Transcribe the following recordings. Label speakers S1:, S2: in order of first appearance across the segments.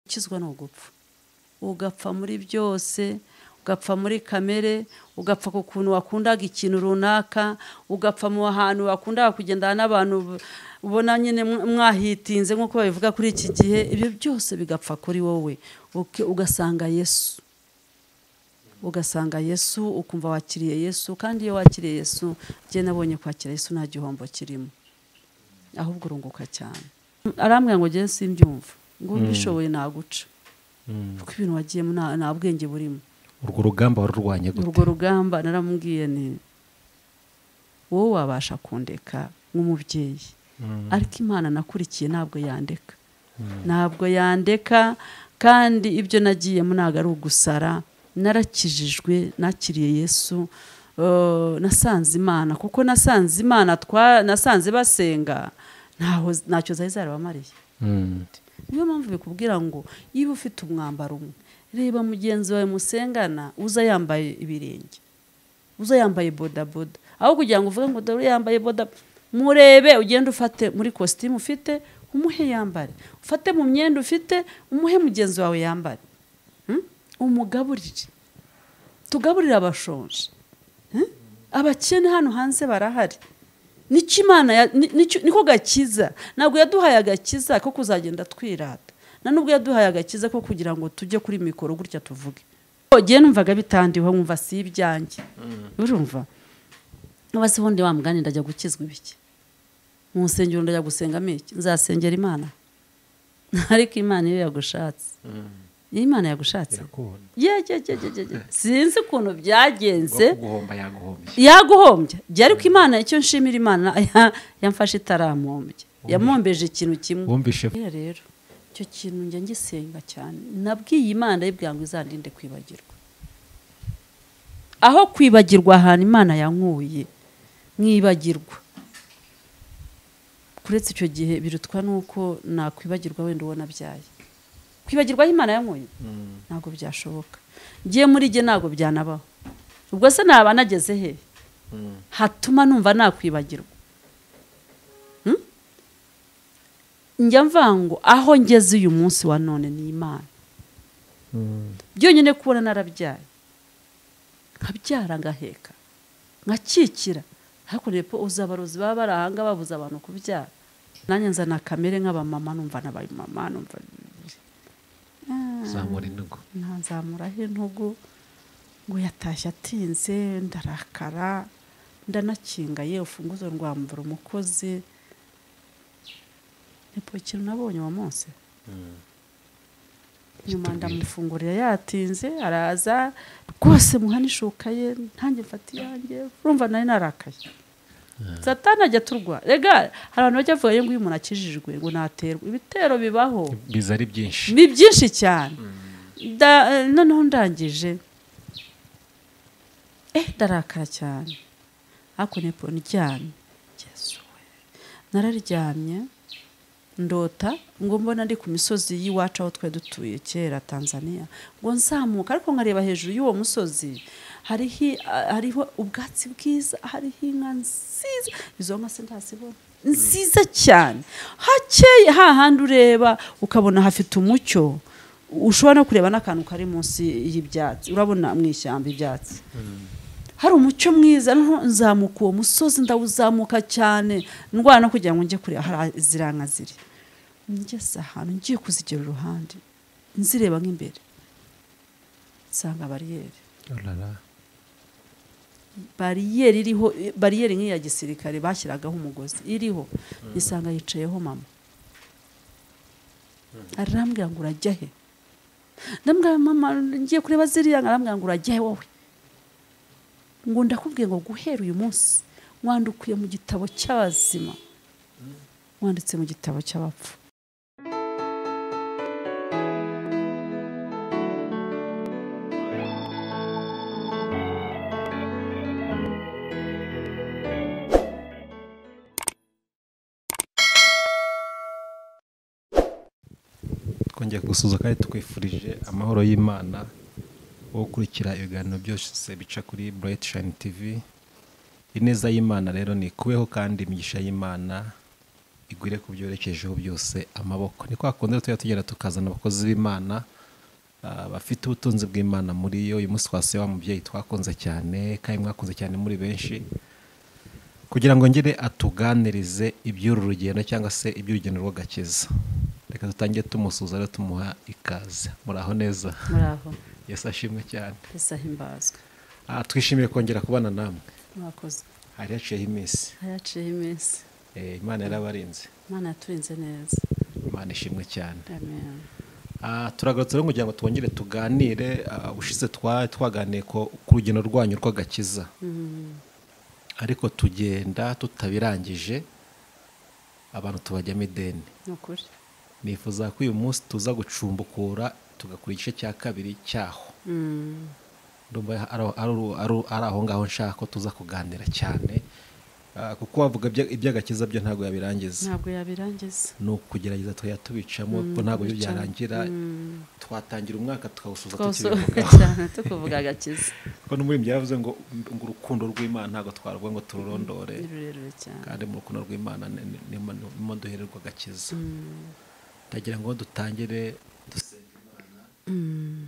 S1: kizwa no gupfa ugapfa muri byose ugapfa muri kamere ugapfa ku kuntu wakundaga ikintu runaka ugapfa mu hantu wakundaga kugendana n'abantu ubona nyine mwahitinze nkuko babivuga kuri iki gihe ibyo byose bigapfa kuri wowe ugasanga Yesu ukumva wakiriye Yesu kandi iyo wakiriye Yesu je nabonye kwakira Yesu nta gihombo kirimo ahubwo urunguka cyane arambwira ngo je simbyumva ngo bishoboye naguca kuko ibintu wagiyemo nta bwenge burimo
S2: urwo rugamba warurwanye gute
S1: urwo rugamba naramubwiye ni wowe wabasha kundeka nk'umubyeyi ariko Imana nakurikiye ntabwo yandeka kandi ibyo nagiyemo ntago ari ugusara narakijijwe nakiriye Yesu nasanze Imana kuko nasanze Imana nasanze basenga ntacyo zari zarabamariye niyo mpamvu bikubwira ngo iyo ufite umwambaro umwe reba mugenzi wawe musengana uza yambaye ibirenge uza yambaye bodaboda aho kugira ngo uvuge ngo dore yambaye boda murebe ugende ufate muri costume ufite umuhe yambare ufate mu myenda ufite umuhe mugenzi wawe yambare umugaburire tugaburira abashonje abakene hano hanze barahari niko gakiza ntabwo yaduhaye agakiza ko kuzagenda twirata nubwo yaduhaye agakiza ko kugira ngo tujye kuri mikoro gutya tuvuge ogiye numvaga bitandiwe nkumva si ibyanjye urumva abase bundi wamugani ndajya gukizwa ibiki mu nsengero ndajya gusengamo iki nzasengera Imana ariko Imana iyo yagushatse Imana yagushatse sinzi ukuntu byagenze yaguhombye ariko Imana icyo nshimira Imana yamfashe itaramuhombye yamombeje ikintu kimwe rero icyo kintu njye ngisenga cyane nabwiye Imana yibwira ngo izandinde kwibagirwa aho kwibagirwa ahantu Imana yankuye mwibagirwa kuretse icyo gihe birutwa nuko nakwibagirwa wenda ubona byaye kwibagirwa aho Imana yankuye ntabwo byashoboka ngiye muri jye ntabwo byanabaho ubwo se naba nageze he hatuma numva nakwibagirwa njya mvango aho ngeze uyu munsi wa none ni Imana byonyine kubona narabyaye nkabyara ngaheka nkakikira ariko nepo uzabarozi baba barahanga babuza abantu kubyara nanjye nzana kamere nk'abamama numva n'abamama numva
S2: zamura intugu
S1: nzamuraho intugu ngo yatashye atinze ndarakara ndanakingaye ufunguzo rwambura umukozi nepo ikintu nabonye wa munsi nyuma ndamufungurira yatinze araza rwose muhanishuka ye ntange mfati yanjye urumva nari narakaye Satani ajya turwa rega hari abantu bajya bavuga ngo uyu muntu akijijwe ngo naterwa ibitero bibaho
S2: biza ari byinshi
S1: ni byinshi cyane noneho ndangije ndarakara cyane ariko nepo ndyamye Yesu we nararyamye ndota ngo mbona ndi ku misozi y'iwacu aho twe dutuye kera Tanzania ngo nzamuka ariko nkareba hejuru y'uwo musozi hariho ubwatsi bwiza hariho inka nziza izo nka se ndazibona nziza cyane hakeye hahandi ureba ukabona hafite umucyo ushobora no kureba n'akantu kari munsi y'ibyatsi urabona mu ishyamba ibyatsi hari umucyo mwiza nzamuka uwo musozi ndawuzamuka cyane ndwana no kugira ngo njye kureba hari ziranka ziri ngeze ahantu ngiye kuzigera uruhande nzireba nk'imbere nsanga bariyeri iriho bariyeri nk'iya gisirikare bashyiragaho umugozi iriho nisanga yicayeho mama arambwira ngo urajya he ndambwira mama ngiye kureba ziriya arambwira ngo urajya he wowe ngo ndakubwiye ngo guhera uyu munsi wandukuye mu gitabo cy'abazima wanditse mu gitabo cy'abapfu
S2: twongeye gusuza kandi twifurije amahoro y'Imana wo gukurikira ibiganiro byose bica kuri Bright Shine TV. Ineza y'Imana rero ni kubeho kandi imigisha y'Imana igwire ku byo yerekejeho byose amaboko. Ni kwa kundi tujya tugenda tukazana abakozi b'Imana bafite ubutunzi bw'Imana muri yo. Uyu munsi twasuye wa mubyeyi twakunze cyane kandi mwakunze cyane muri benshi, kugira ngo ngire atuganirize iby'uru rugendo cyangwa se iby'urugendo rw'agakiza. Reka tutangire tumusuza rero tumuha ikaze. Muraho neza?
S1: muraho.
S2: Yesu ashimwe cyane.
S1: Yesu ahimbazwe.
S2: Twishimiye kongera kubana namwe.
S1: Mwakoze.
S2: Hari haciyeho iminsi.
S1: Haciyeho iminsi.
S2: Imana yarabarinze.
S1: Imana yaturinze neza.
S2: Imana ishimwe cyane.
S1: Amen.
S2: Turagarutse rero kugira ngo twongere tuganire. Ubushize twaganiye ku rugendo rwanyu rw'agakiza, ariko tugenda tutabirangije, abantu tubajyamo ideni.
S1: Ni ukuri.
S2: Nifuza ko uyu munsi tuza gucumbukura tugakora igice cya kabiri cyaho. Ndumva ari aho ngaho nshaka ko tuza kuganira cyane, kuko wavuga iby'agakiza byo ntabwo yabirangiza.
S1: Ntabwo yabirangiza.
S2: Ni ukugerageza tukajya tubicamo, kuko ntabwo byo byarangira. Twatangira umwaka tukawusoza
S1: cyane tukuvuga agakiza.
S2: kuko n'umuririmbyi yaravuze ngo urukundo rw'Imana ntabwo twaruvuga ngo tururondore,
S1: Ni rurerure cyane.
S2: kandi mu rukundo rw'Imana nimo duhererwa agakiza. Ndagira ngo dutangire dusenga Imana.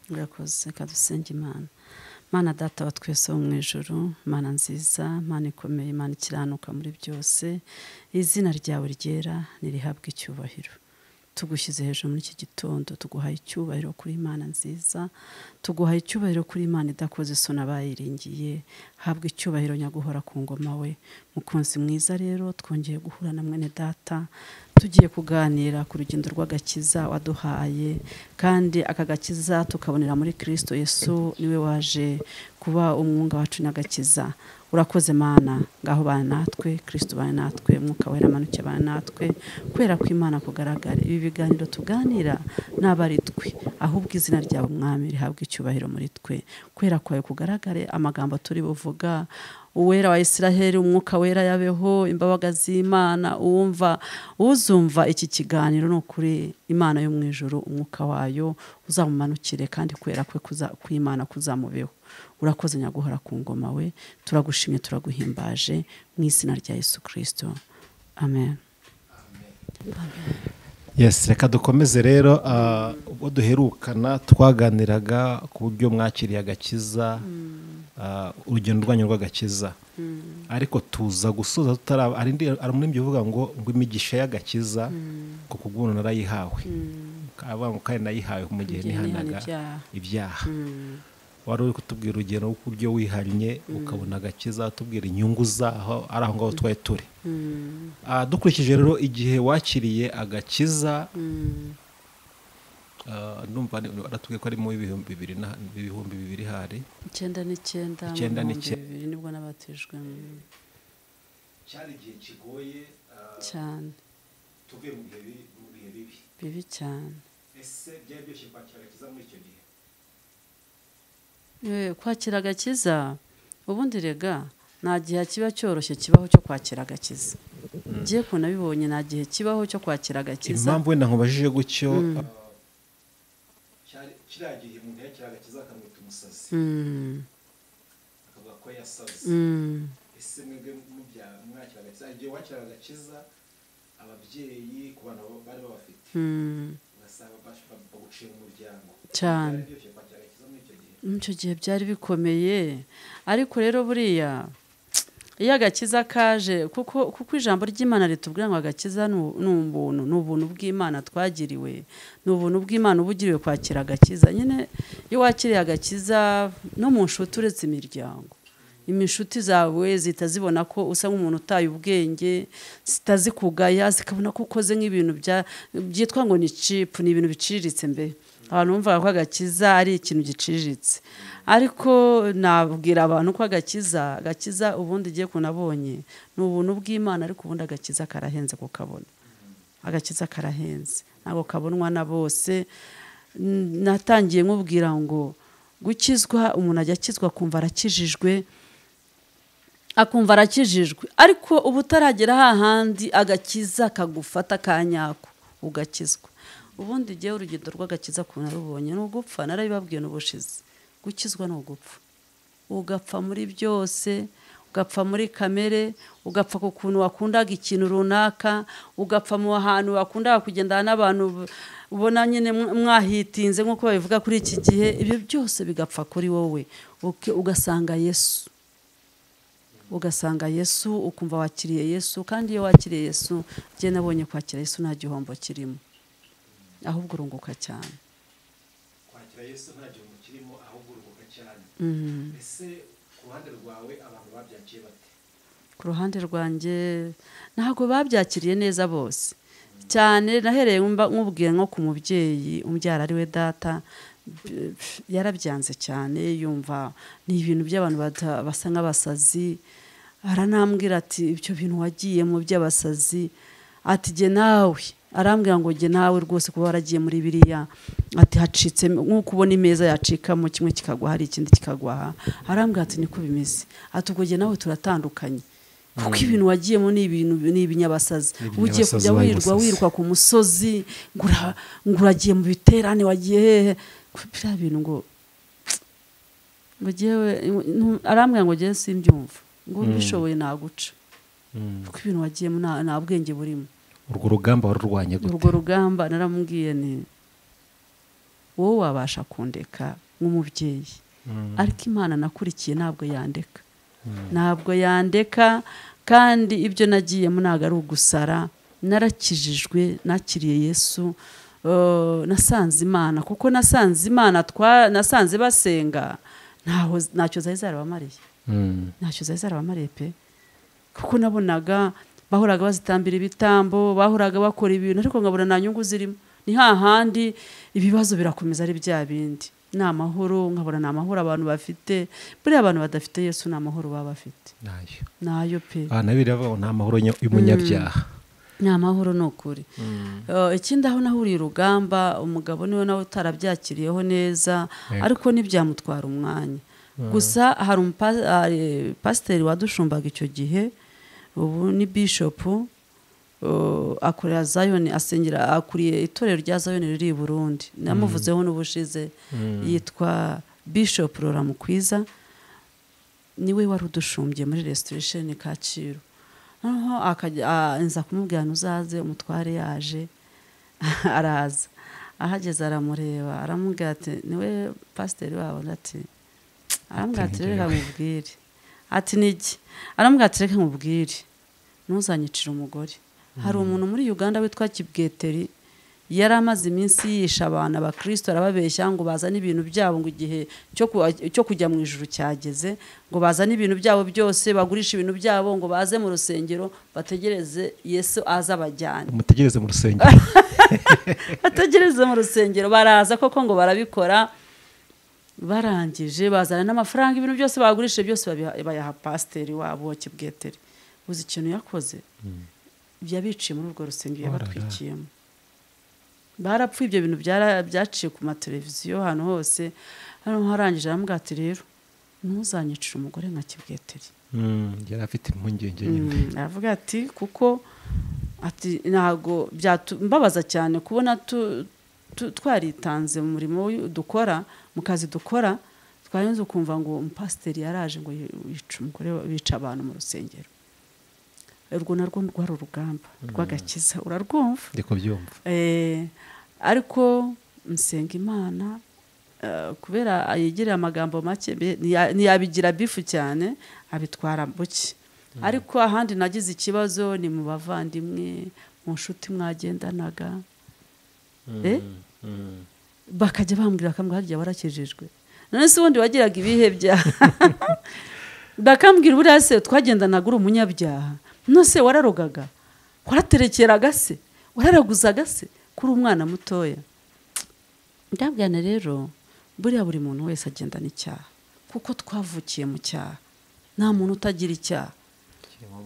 S1: Urakoze. Reka dusenge Imana. Mana data wa twese wo mu ijuru, Mana nziza, Mana ikomeye, Mana ikiranuka muri byose, izina ryawe ryera nirihabwe icyubahiro. Tugushyize hejuru muri iki gitondo, tuguhaye icyubahiro kuri Imana nziza, tuguhaye icyubahiro kuri Imana idakoze isoni abayiringiye. Habwa icyubahiro nyaguhora ku ngoma we. Mukunzi mwiza rero, twongeye guhura na mwene data, tugiye kuganira ku rugendo rw'agakiza waduhaye, kandi aka gakiza tukabonera muri Kristo Yesu, niwe waje kuba umwunga wacu n'agakiza. Urakoze Mana, ngaho bana natwe, Kristo bana natwe, Mwuka wera amanuke bana natwe, kubera ko Imana kugaragara. Ibi biganiro tuganira n'abari twe, ahubwo izina ryawe Mwami rihabwa icyubahiro muri twe. Kubera kwawe kugaragare, amagambo turi buvuga, uwera wa Isiraheli, Umwuka wera yabeho, imbabaga z'Imana, uzumva iki kiganiro ni ukuri Imana yo mu ijuru, Umwuka wayo uzamumanukire, kandi kubera kwe kw'Imana kuzamubeho. Urakoze nyaguhora ku ngoma we, turagushimye turaguhimbaje mu izina rya Yesu Kristo. Amen.
S2: Yes, reka dukomeze rero. Ubwo duherukana twaganiraga ku buryo mwakiriye agakiza, urugendo rwanyu rw'agakiza, ariko tuza gusoza ari umuririmbyi uvuga ngo imigisha y'agakiza ngo kubw'ubuntu narayihawe, kandi nayihawe mu gihe nihanaga ibyaha. Wari uri kutubwira urugero rw'uburyo wihannye ukabona agakiza, tubwira inyungu zaho, ari aho ngaho twari turi. Dukurikije rero igihe wakiriye agakiza, numva aratubwiye ko ari mu ibihumbi bibiri hari
S1: 1999 nibwo nabatijwe.
S2: Cyari igihe kigoye
S1: cyane,
S2: tuvuye mu bihe
S1: bibi cyane.
S2: Ese byari byoroshye kwakira agakiza muri icyo gihe?
S1: Kwakira agakiza, ubundi rega nta gihe kiba cyoroshye kibaho cyo kwakira agakiza. Ngiye ko nabibonye, nta gihe kibaho cyo kwakira agakiza.
S2: Impamvu wenda nkubajije gutyo, kiriya gihe umuntu yakira agakiza akamwita umusazi, akavuga ko yasaze. Ese mwebwe mwakira agakiza, igihe wakira agakiza, ababyeyi ku bana bari babafite, ugasanga baguciye mu muryango
S1: cyane. Icyo gihe byari bikomeye, ariko rero buriya iyo agakiza kaje, kuko ijambo ry'Imana ritubwira ngo agakiza ni ubuntu bw'Imana twagiriwe, ni ubuntu bw'Imana ubugiriwe kwakira agakiza. Nyine iyo wakiriye agakiza, no mu nshuti uretse imiryango, inshuti zawe zihita zibona ko usa nk'umuntu utaye ubwenge, zitazikugaya, zikabona ko ukoze nk'ibintu byitwa ngo ni cheap, ni ibintu biciriritse. Mbe abantu bumva ko agakiza ari ikintu giciriritse, ariko nabwira abantu ko agakiza ubundi igiye kunabonye ni ubuntu bw'Imana, ariko ubundi agakiza karahenze kukabona. Agakiza karahenze, ntabwo kabonwa na bose. Natangiye nkubwira ngo gukizwa, umuntu ajya akizwa akumva arakijijwe, ariko ubu utaragera hahandi agakiza kagufata kanyako ugakizwa. Ubundi igihe urugendo rw'agakiza ku narubonye ni ugupfa. Narabibabwiye n'ubushize, gukizwa ni ugupfa, ugapfa muri byose, ugapfa muri kamere, ugapfa ku kuntu wakundaga ikintu runaka, ugapfa mu hantu wakundaga kugendana n'abantu ubona nyine mwahitinze nk'uko babivuga kuri iki gihe. Ibyo byose bigapfa kuri wowe, ugasanga Yesu, ukumva wakiriye Yesu. Kandi iyo wakiriye Yesu, njye nabonye kwakira Yesu nta gihombo kirimo, ahubwo urunguka cyane.
S2: Kwakira Yesu nta gihombo kirimo, ahubwo urunguka cyane. Ese ku ruhande rwawe abantu babyakiye bate?
S1: Ku ruhande rwanjye ntabwo babyakiriye neza bose cyane. Nahereye nk'ubwiye nko ku mubyeyi umbyara ari we data, yarabyanze cyane, yumva ni ibintu by'abantu basa nk'abasazi. Aranambwira ati ibyo bintu wagiye mu by'abasazi, ati jye nawe, arambwira ngo jye nawe rwose kuba waragiye muri biriya, ati hacitse nk'uko ubona imeza yacikamo kimwe kikagwa hari ikindi kikagwa aha. Arambwira ati niko bimeze, ati ubwo jye nawe turatandukanye, kuko ibintu wagiyemo ni ibintu ni ibinyabasazi. Ugiye kujya wirwa ku musozi, ngo uragiye mu biterane, wagiye hehe biriya bintu ngo jewe. Arambwira ngo jye simbyumva, ngo bishoboye naguca, kuko ibintu wagiyemo nta bwenge burimo.
S2: Urwo rugamba warurwanye gute?
S1: Urwo rugamba naramubwiye ni wowe wabasha kundeka nk'umubyeyi, ariko Imana nakurikiye ntabwo yandeka. Kandi ibyo nagiyemo ntabwo ari ugusara, narakijijwe, nakiriye Yesu. Nasanze Imana, kuko nasanze Imana nasanze basenga ntacyo zari zarabamariye pe, kuko nabonaga bahoraga bazitambira ibitambo, bahoraga bakora ibintu, ariko nkabona nta nyungu zirimo. Ni hahandi ibibazo birakomeza ari bya bindi. Ni amahoro, nkabona ni amahoro abantu bafite. Buriya abantu badafite Yesu nta mahoro baba bafite. Nayo pe.
S2: Nabiravuga nta mahoro y'umunyabyaha.
S1: Ni amahoro ni ukuri. Ikindi aho nahuriye urugamba, umugabo niwe nawe utarabyakiriyeho neza, ariko ntibyamutwara umwanya. Gusa hari pasiteri wadushumbaga icyo gihe, ubu ni Bishop, akorera Zion, asengera, akuriye itorero rya Zion riri i Burundi. Namuvuzeho n'ubushize, yitwa Bishop Rora Mukwiza, niwe wari udushumbye muri Restoration Kacyiru. Noneho nza kumubwira uzaze, umutware yaje, araza. Ahageze aramureba, aramubwira ati niwe pasiteri wabo. Arambwira ati reka nkubwire. Ati niki? Arambwira ati reka nkubwire, ntuzanyicira umugore. Hari umuntu muri Uganda witwa Kibweteri, yari amaze iminsi yisha abantu abakristo, arababeshya ngo bazane ibintu byabo, ngo igihe cyo kujya mu ijuru cyageze, ngo bazane ibintu byabo byose, bagurisha ibintu byabo, ngo baze mu rusengero bategereze Yesu aza abajyane.
S2: Mutegereze mu rusengero.
S1: Bategereze mu rusengero. Baraza koko ngo barabikora, barangije bazana n'amafaranga, ibintu byose bagurisha byose bayaha pasiteri wabo Kibweteri. Uzi ikintu yakoze? Byabiciye muri urwo rusengero yabatwikiyemo. Barapfuye, ibyo bintu byaciye ku mateleviziyo hano hose. Hano harangije arambwira ati rero ntuzanyicira umugore nka Kibweteri.
S2: Yari afite impungenge nyine.
S1: Aravuga ati kuko ati ntago byambabaza cyane kubona twaritanze mu murimo dukora, mu kazi dukora, twarenze ukumva ngo umupasiteri yaraje ngo yica umugore, bica abantu mu rusengero. Urwo narwo rwari urugamba rw'agakiza, urarwumva?
S2: Ndiko byumva.
S1: Ariko nsenga Imana, kubera ayegereye amagambo make, ntiyabigira bifu cyane, abitwara buke. Ariko ahandi nagize ikibazo ni mu bavandimwe, mu nshuti mwagendanaga, bakajya bambwira akambwira harya warakijijwe. None se ubundi wagiraga ibihe byaha? Bakambwira buriya se twagendanaga uri umunyabyaha? Nose wararogaga? Waraterekeraga se? Wararaguzaga se? Kuri umwana mutoya. Ndabwana rero, buriya buri muntu wese agendana icyaha, kuko twavukiye mu cyaha. Nta muntu utagira icyaha,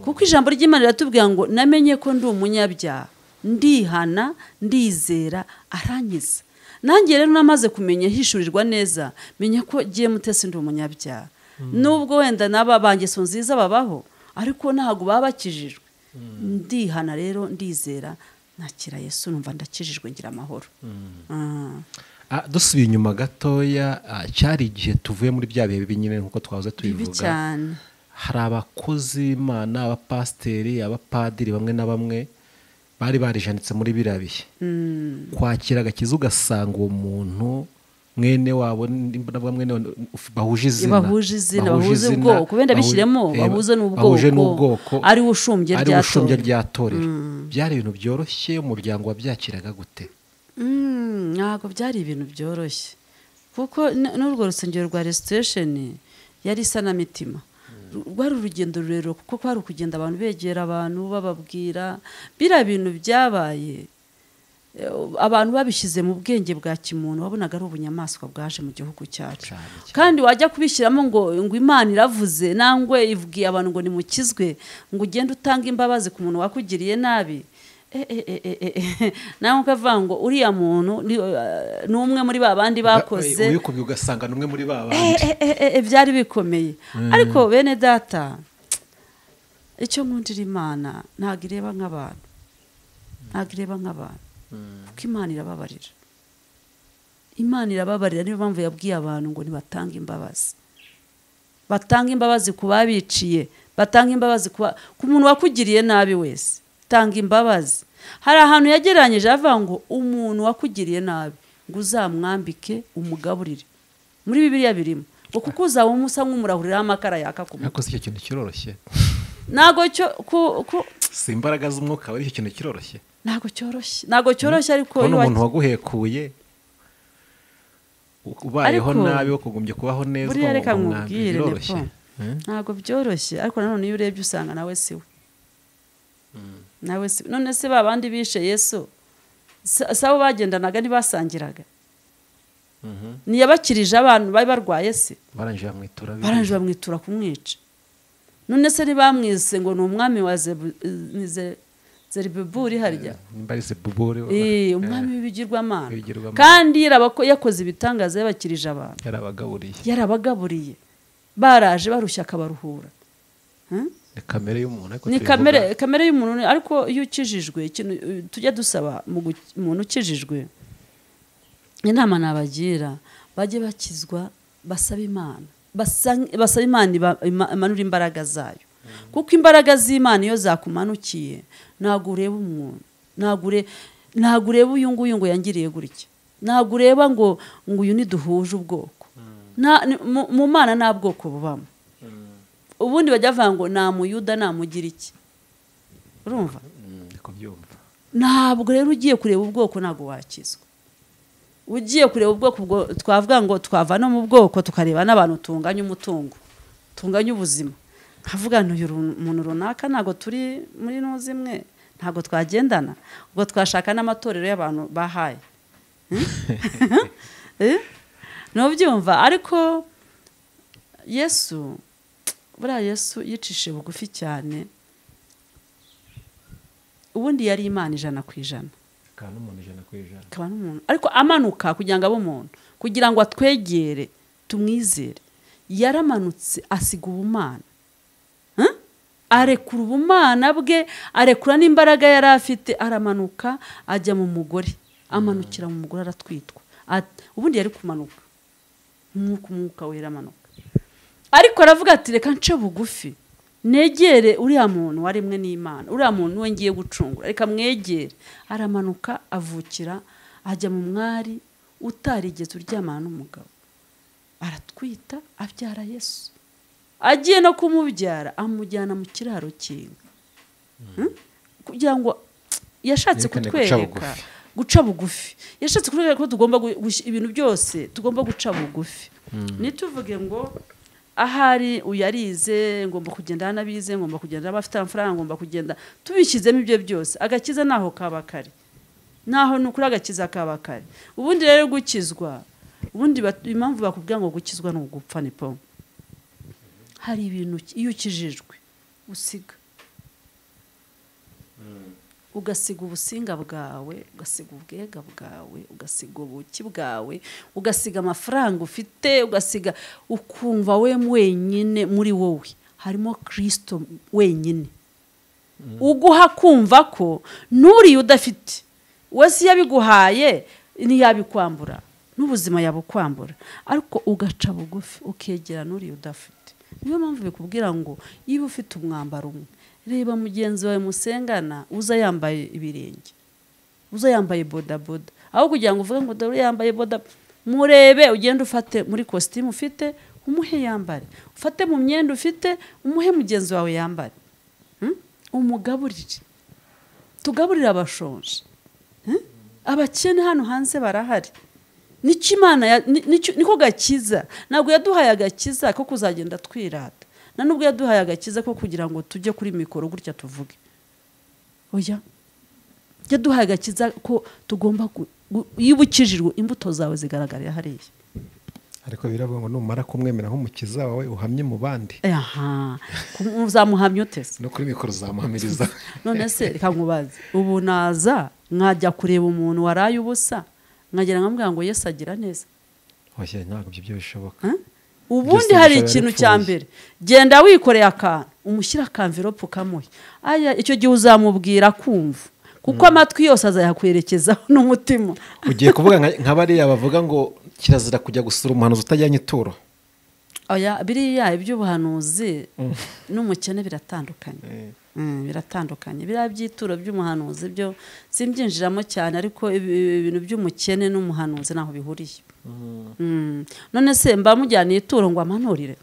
S1: kuko ijambo ry'Imana riratubwira ngo namenye ko ndi umunyabyaha, ndihana, ndizera, arankiza. Nanjye rero namaze kumenya hishurirwa neza, menya ko giye mutese ndi umunyabyaha. Nubwo wenda naba bangeso nziza babaho, ariko ntago baba bakijijwe. Ndihana rero, ndizera, nakira Yesu, numva ndakijijwe, ngira amahoro.
S2: Dusubiye inyuma gatoya, cyari igihe tuvuye muri bya bihe bibi nyine nkuko twahoze tubivuga. hari abakozi b'Imana, abapasiteri, abapadiri bamwe na bamwe bari barijanitse muri biriya bihe kwakira agakiza, ugasanga uwo muntu mwene wabo bahuje izina,
S1: bahuje ubwoko, wenda bishyiremo bahuje n'ubwoko, ari we ushumbye
S2: ryatorero. Byari ibintu byoroshye umuryango wabyakiraga gute?
S1: Ntabwo byari ibintu byoroshye, kuko n'urwo rusengero rwa Restoration yari isanamitima. Rwari urugendo rurerure, kuko kwari ukugenda abantu begera abantu bababwira biriya bintu byabaye. Abantu babishyize mu bwenge bwa kimuntu, wabonaga ari ubunyamaswa bwaje mu gihugu cyacu. Kandi wajya kubishyiramo ngo Imana iravuze, nangwe ivugiye abantu ngo nimukizwe, ngo ugende utanga imbabazi ku muntu wakugiriye nabi. Nawe ukavuga ngo uriya muntu ni umwe muri ba bandi bakoze,
S2: uyikubye ugasanga ni umwe muri ba bandi.
S1: Byari bikomeye. Ariko bene data, icyo nkundira Imana ntabwo ireba nk'abantu, kuko Imana irababarira. Imana irababarira, niyo mpamvu yabwiye abantu ngo nibatange imbabazi. Batanga imbabazi ku babiciye, batanga imbabazi ku muntu wakugiriye nabi wese. Tanga imbabazi. Hari ahantu yagereranyije avuga ngo umuntu wakugiriye nabi ngo uzamwambike umugaburire. Muri Bibiliya birimo ngo kuko uzaba umusa nk'umurahurira amakara yaka ku mutwe.
S2: Icyo kintu kiroroshye.
S1: Nago cyo
S2: si imbaraga z'umwuka, bari icyo kintu kiroroshye.
S1: Nago cyoroshye ariko
S2: iyo umuntu waguhekuye ubayeho nabi wo kugumbye kubaho neza,
S1: buriya reka nkubwire ntago byoroshye, ariko nanone iyo urebye usanga nawe siwe. None se babandi bishe Yesu sabo bagendanaga ntibasangiraga? Niyabakirije abantu bari barwaye se,
S2: baranje
S1: bamwitura kumwica. None se ntibamwise ngo ni umwami wa Zerubabeli harya, umwami w'ibigirwamana, kandi yakoze ibitangaza yabakirije abantu, yarabagaburiye, baraje barushya akabaruhura. Ni kamere y'umuntu. Ariko iyo ukijijwe, ikintu tujya dusaba umuntu ukijijwe, inama nabagira, bajye bakizwa, basaba Imana imanura imbaraga zayo, kuko imbaraga z'Imana iyo zakumanukiye ntabwo ureba umuntu, ntabwo ureba uyu nguyu ngo yangiriye gutya, ntabwo ureba ngo uyu niduhuje ubwoko. Mu Mana nta bwoko bubamo. Ubundi bajya bavuga ngo nta muyuda nta mugira iki, urumva? Ntabwo rero ugiye kureba ubwoko ntabwo wakizwa. Ugiye kureba ubwoko, twavuga ngo twava no mu bwoko tukareba n'abantu tunganya umutungo, tunganya ubuzima. Nkavuga uyu muntu runaka ntabwo turi muri nuzi imwe, ntabwo twagendana, ubwo twashaka n'amatorero y'abantu bahaye. Ntubyumva? Ariko buriya Yesu yicishije bugufi cyane. Ubundi yari Imana 100%, akaba n'umuntu, ariko amanuka kugira ngo abe umuntu, kugira ngo atwegere tumwizere. Yaramanutse asiga ubumana, arekura ubumana bwe, arekura n'imbaraga yari afite, aramanuka ajya mu mugore, amanukira mu mugore aratwitwa. Ubundi yari kumanuka, umwuka wera amanuka, ariko aravuga ati reka nce bugufi negere uriya muntu waremwe n'Imana, uriya muntu we ngiye gucungura, reka mwegere. Aramanuka avukira, ajya mu mwari utarigeze uryamana n'umugabo, aratwita, abyara Yesu. Agiye no kumubyara amujyana mu kiraro cy'inka, kugira ngo yashatse kutwereka guca bugufi. Yashatse kutwereka ko tugomba ibintu byose tugomba guca bugufi. Nituvuge ngo ahari uyarize ngomba kugenda n'abize, ngomba kugenda abafite amafaranga, ngomba kugenda tubishyizemo ibyo byose, agakiza naho kabakare, naho nukuri agakiza kabakare. Ubundi rero gukizwa, ubundi impamvu bakubwira ngo gukizwa no gupfa ni po, hari ibintu iyo ukijijwe usiga, ugasiga ubusinga bwawe, ugasiga ubwega bwawe, ugasiga ubuki bwawe, ugasiga amafaranga ufite, ugasiga, ukumva we wenyine muri wowe harimo Kristo wenyine. Uguha kumva ko nuri udafite wese yabiguhaye ntiyabikwambura, n'ubuzima yabukwambura, ariko ugaca bugufi ukegera nuri udafite. niyo mpamvu bikubwira ngo iyo ufite umwambaro umwe reba mugenzi wawe musengana uza yambaye ibirenge uza yambaye bodaboda aho kugira ngo uvuge ngo dore yambaye boda murebe ugende ufate muri costume ufite umuhe yambare ufate mu myenda ufite umuhe mugenzi wawe yambare umugaburire tugaburira abashonje abakene hano hanze barahari niko gakiza ntabwo yaduhaye agakiza ko kuzagenda twirata na nubwo yaduhaye agakiza ko kugira ngo tujye kuri mikoro gutya tuvuge oya yaduhaye agakiza ko tugomba iyo ubukijijwe imbuto zawe zigaragarira hariya
S2: ariko biravuga ngo numara kumwemera nk'umukiza wawe uhamye mu bandi
S1: uzamuhamya utese
S2: no kuri mikoro uzamuhamiriza
S1: none se reka nkubaze ubu naza nkajya kureba umuntu waraye ubusa nkagira nkamubwira ngo Yesu agira neza
S2: oya ntabwo ibyo bishoboka
S1: ubundi hari ikintu cya mbere genda wikoreye akantu umushyira akamvirope ukamuha icyo gihe uzamubwira kumva kuko amatwi yose azayakwerekezaho n'umutima
S2: ugiye kuvuga nka bariya bavuga ngo kirazira kujya gusura umuhanuzi utajyanye ituro
S1: oya biriya iby'ubuhanuzi n'umukene biratandukanye biratandukanye biriya by'ituro by'umuhanuzi byo simbyinjiramo cyane ariko ibintu by'umukene n'umuhanuzi ntaho bihuriye none se mba mujyaniye ituro ngo amanurire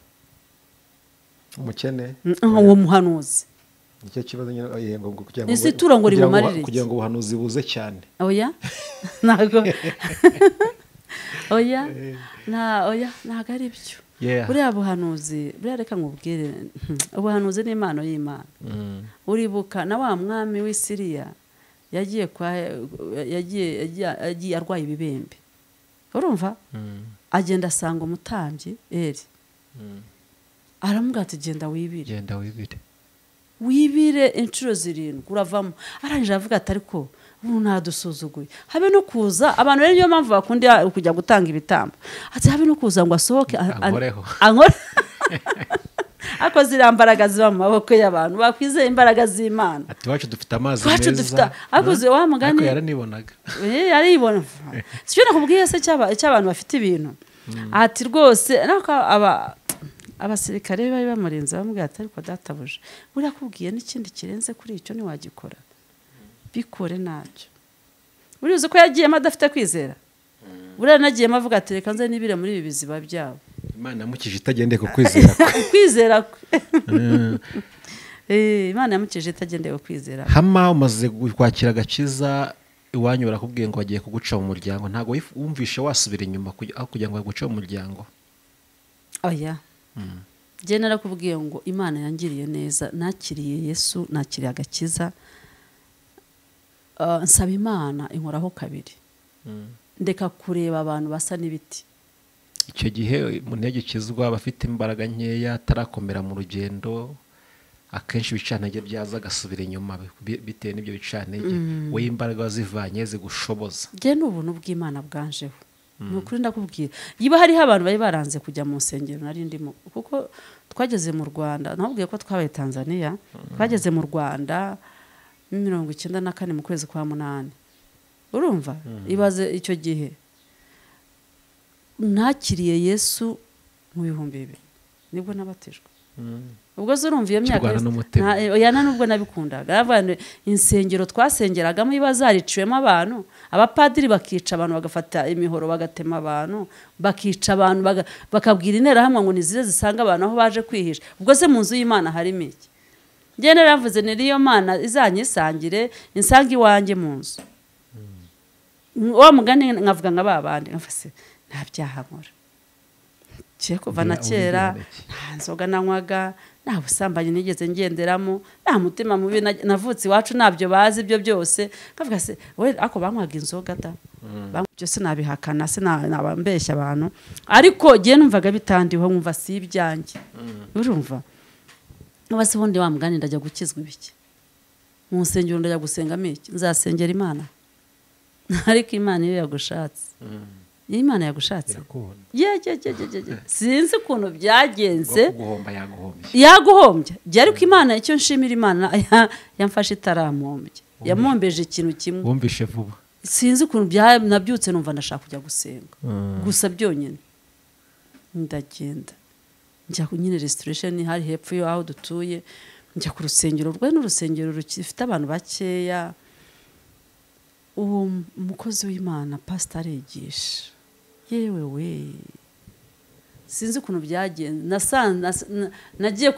S2: umukene
S1: uwo muhanuzi
S2: nicyo kibazo yego kugira
S1: ngo ituro ngo rimumarire
S2: kugira ngo ubuhanuzi buze cyane
S1: oya ntago oya ntago ari byo buriya buhanuzi buriya reka nkubwire ubuhanuzi ni impano y'Imana uribuka na wa mwami w'i Siriya yagiye arwaye ibibembe urumva agenda asanga umutambyi Eli aramubwira ati genda wibire inshuro 7 uravamo arangije avuga ati ariko ubu ntadusuzuguye habe no kuza abantu rero niyo mpamvu bakunda kujya gutanga ibitambo ati habe no kuza ngo asohoke ankore ako zirambaraga ziba mu maboko y'abantu bakwizeye imbaraga z'Imana
S2: ati wacu dufite amazi meza
S1: akoze wa mugani
S2: ariko yaranibonaga
S1: yaribona sicyo nakubwiye se cy'abantu bafite ibintu ati rwose nako abasirikare bari bamurenze bamubwira ati ariko databuje buriya akubwiye n'ikindi kirenze kuri icyo ntiwagikora bikore nacyo uriuze ko yagiyemo adafite kwizera buriya nagiyemo avuga ati reka nze nibire muri ibi biziba byabo
S2: Imana yamukije itagendeye ku kwizera
S1: kwizera Imana yamukije itagendeye ku kwizera
S2: hama umaze kwakira agakiza iwanyu barakubwiye ngo bagiye kuguca mu muryango ntago wumvishe wasubira inyuma kugira ngo baguce mu muryango
S1: oya je narakubwiye ngo Imana yangiriye neza nakiriye Yesu nakiriye agakiza nsaba Imana inkoraho kabiri ndeka kureba abantu basa n'ibiti
S2: icyo gihe umuntu yagikizwa abafite imbaraga nkeya atarakomera mu rugendo akenshi ibicantege byaza agasubira inyuma bitewe n'ibyo bicantege we imbaraga wazivanye zigushoboza
S1: je n'ubuntu bw'Imana bwanjeho nukuri ndakubwira yiba hariho abantu bari baranze kujya mu nsengero nari ndimo kuko twageze mu Rwanda nabwiye ko twabaye Tanzania twageze mu Rwanda 94 mu kwezi kwa 8 urumva ibaze icyo gihe nakiriye Yesu mu 2000 nibwo nabatijwe ubwo zurumva iyo myaka yana nubwo nabikundaga avana insengero twasengeragamo ibazariciwemo abantu abapadiri bakica abantu bagafata imihoro bagatema abantu bakica abantu bakabwira intera hamwe ngo nizize zisanga abantu aho baje kwihisha ubwo se mu nzu y'Imana harimo iki njye naravuze niriyo Mana izanyisangire insanga iwanjye mu nzu wa mugani nkavuga nka babandi nkafase nta byaha nkora cye kuva na kera nta nzoga nanywaga nta busambanyi nigeze ngenderamo nta mutima mubi navutse iwacu nabyo bazi ibyo byose kavuga se we ako banywaga inzoga da byose nabihakana se nabambeshya abantu ariko giye numvaga bitandiho nkumva si ibyanjye urumva nabase bundi wa mugani ndajya gukizwa ibiki mu nsengero ndajya gusengamo iki nzasengera Imana ariko Imana iyo yagushatse Imana yagushatse sinzi ukuntu byagenze yaguhombye ariko Imana icyo nshimira Imana yamfashe itaramuhombye yamombeje ikintu kimwe
S2: wumvishe vuba
S1: sinzi ukuntu nabyutse numva ndashaka kujya gusenga gusa byonyine ndagenda njya nyine restoration hari hepfo yo aho dutuye, njya ku rusengero n'urusengero rufite abantu bakeya. Uwo mukozi w'Imana pastor arigisha, yewe we sinzi ukuntu byagenze, nagiye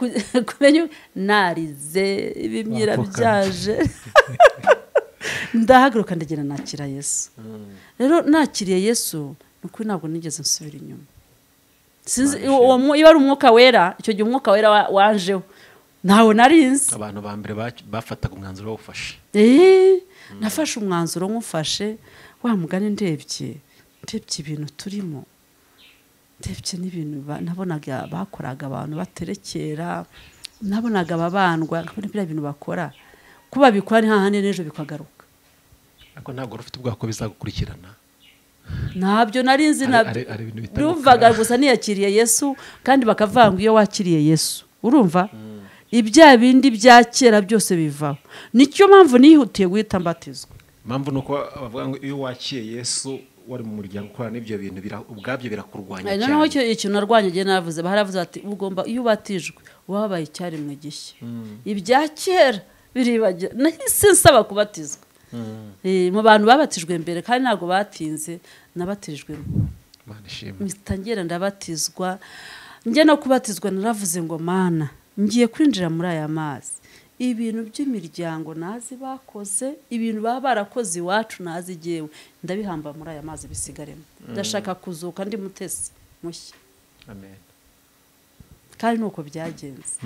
S1: kumenya narize ibimyira byaje ndahaguruka ndagera nakira Yesu. Rero nakiriye Yesu nuko ntabwo nigeze nsubira inyuma. Sinzi iyo ari umwuka wera, icyo gihe umwuka wera wanjeho ntawe narinzi.
S2: Abantu ba mbere bafataga umwanzuro wo gufasha.
S1: Nafashe umwanzuro nkufashe, wa mugani ndebye ibintu turimo, ndebye n'ibintu nabonaga bakoraga abantu baterekera, nabonaga ababandwa, nkabona biriya bintu bakora kuba bikora ni hahandi n'ejo bikagaruka.
S2: Ariko ntabwo rufite ubwako bizagukurikirana.
S1: Ntabyo narinzi, numvaga gusa niyakiriye Yesu, kandi bakavanga iyo wakiriye Yesu urumva ibya bindi bya kera byose bivaho. Nicyo mpamvu nihutiye guhita mbatizwa.
S2: Mpamvu nuko bavuga ngo iyo wakiriye Yesu wari mu muryango ukora n'ibyo bintu ubwabyo birakurwanya cyane.
S1: Noneho ikintu narwanye gihe navuze, baravuze ati ugomba iyo ubatijwe wabaye icyaremwe gishya, ibya kera biribagira. Nahise nsaba kubatizwa. Mu bantu babatijwe mbere kandi ntabwo batinze, nabatirijwe mitangera ndabatizwa. Njye no kubatizwa naravuze ngo Mana, ngiye kwinjira muri aya mazi, ibintu by'imiryango nazi bakoze, ibintu baba barakoze iwacu nazi jewe, ndabihamba muri aya mazi bisigaremo. Ndashaka kuzuka ndi mutesi mushya.
S2: Amen.
S1: Kandi nuko byagenze.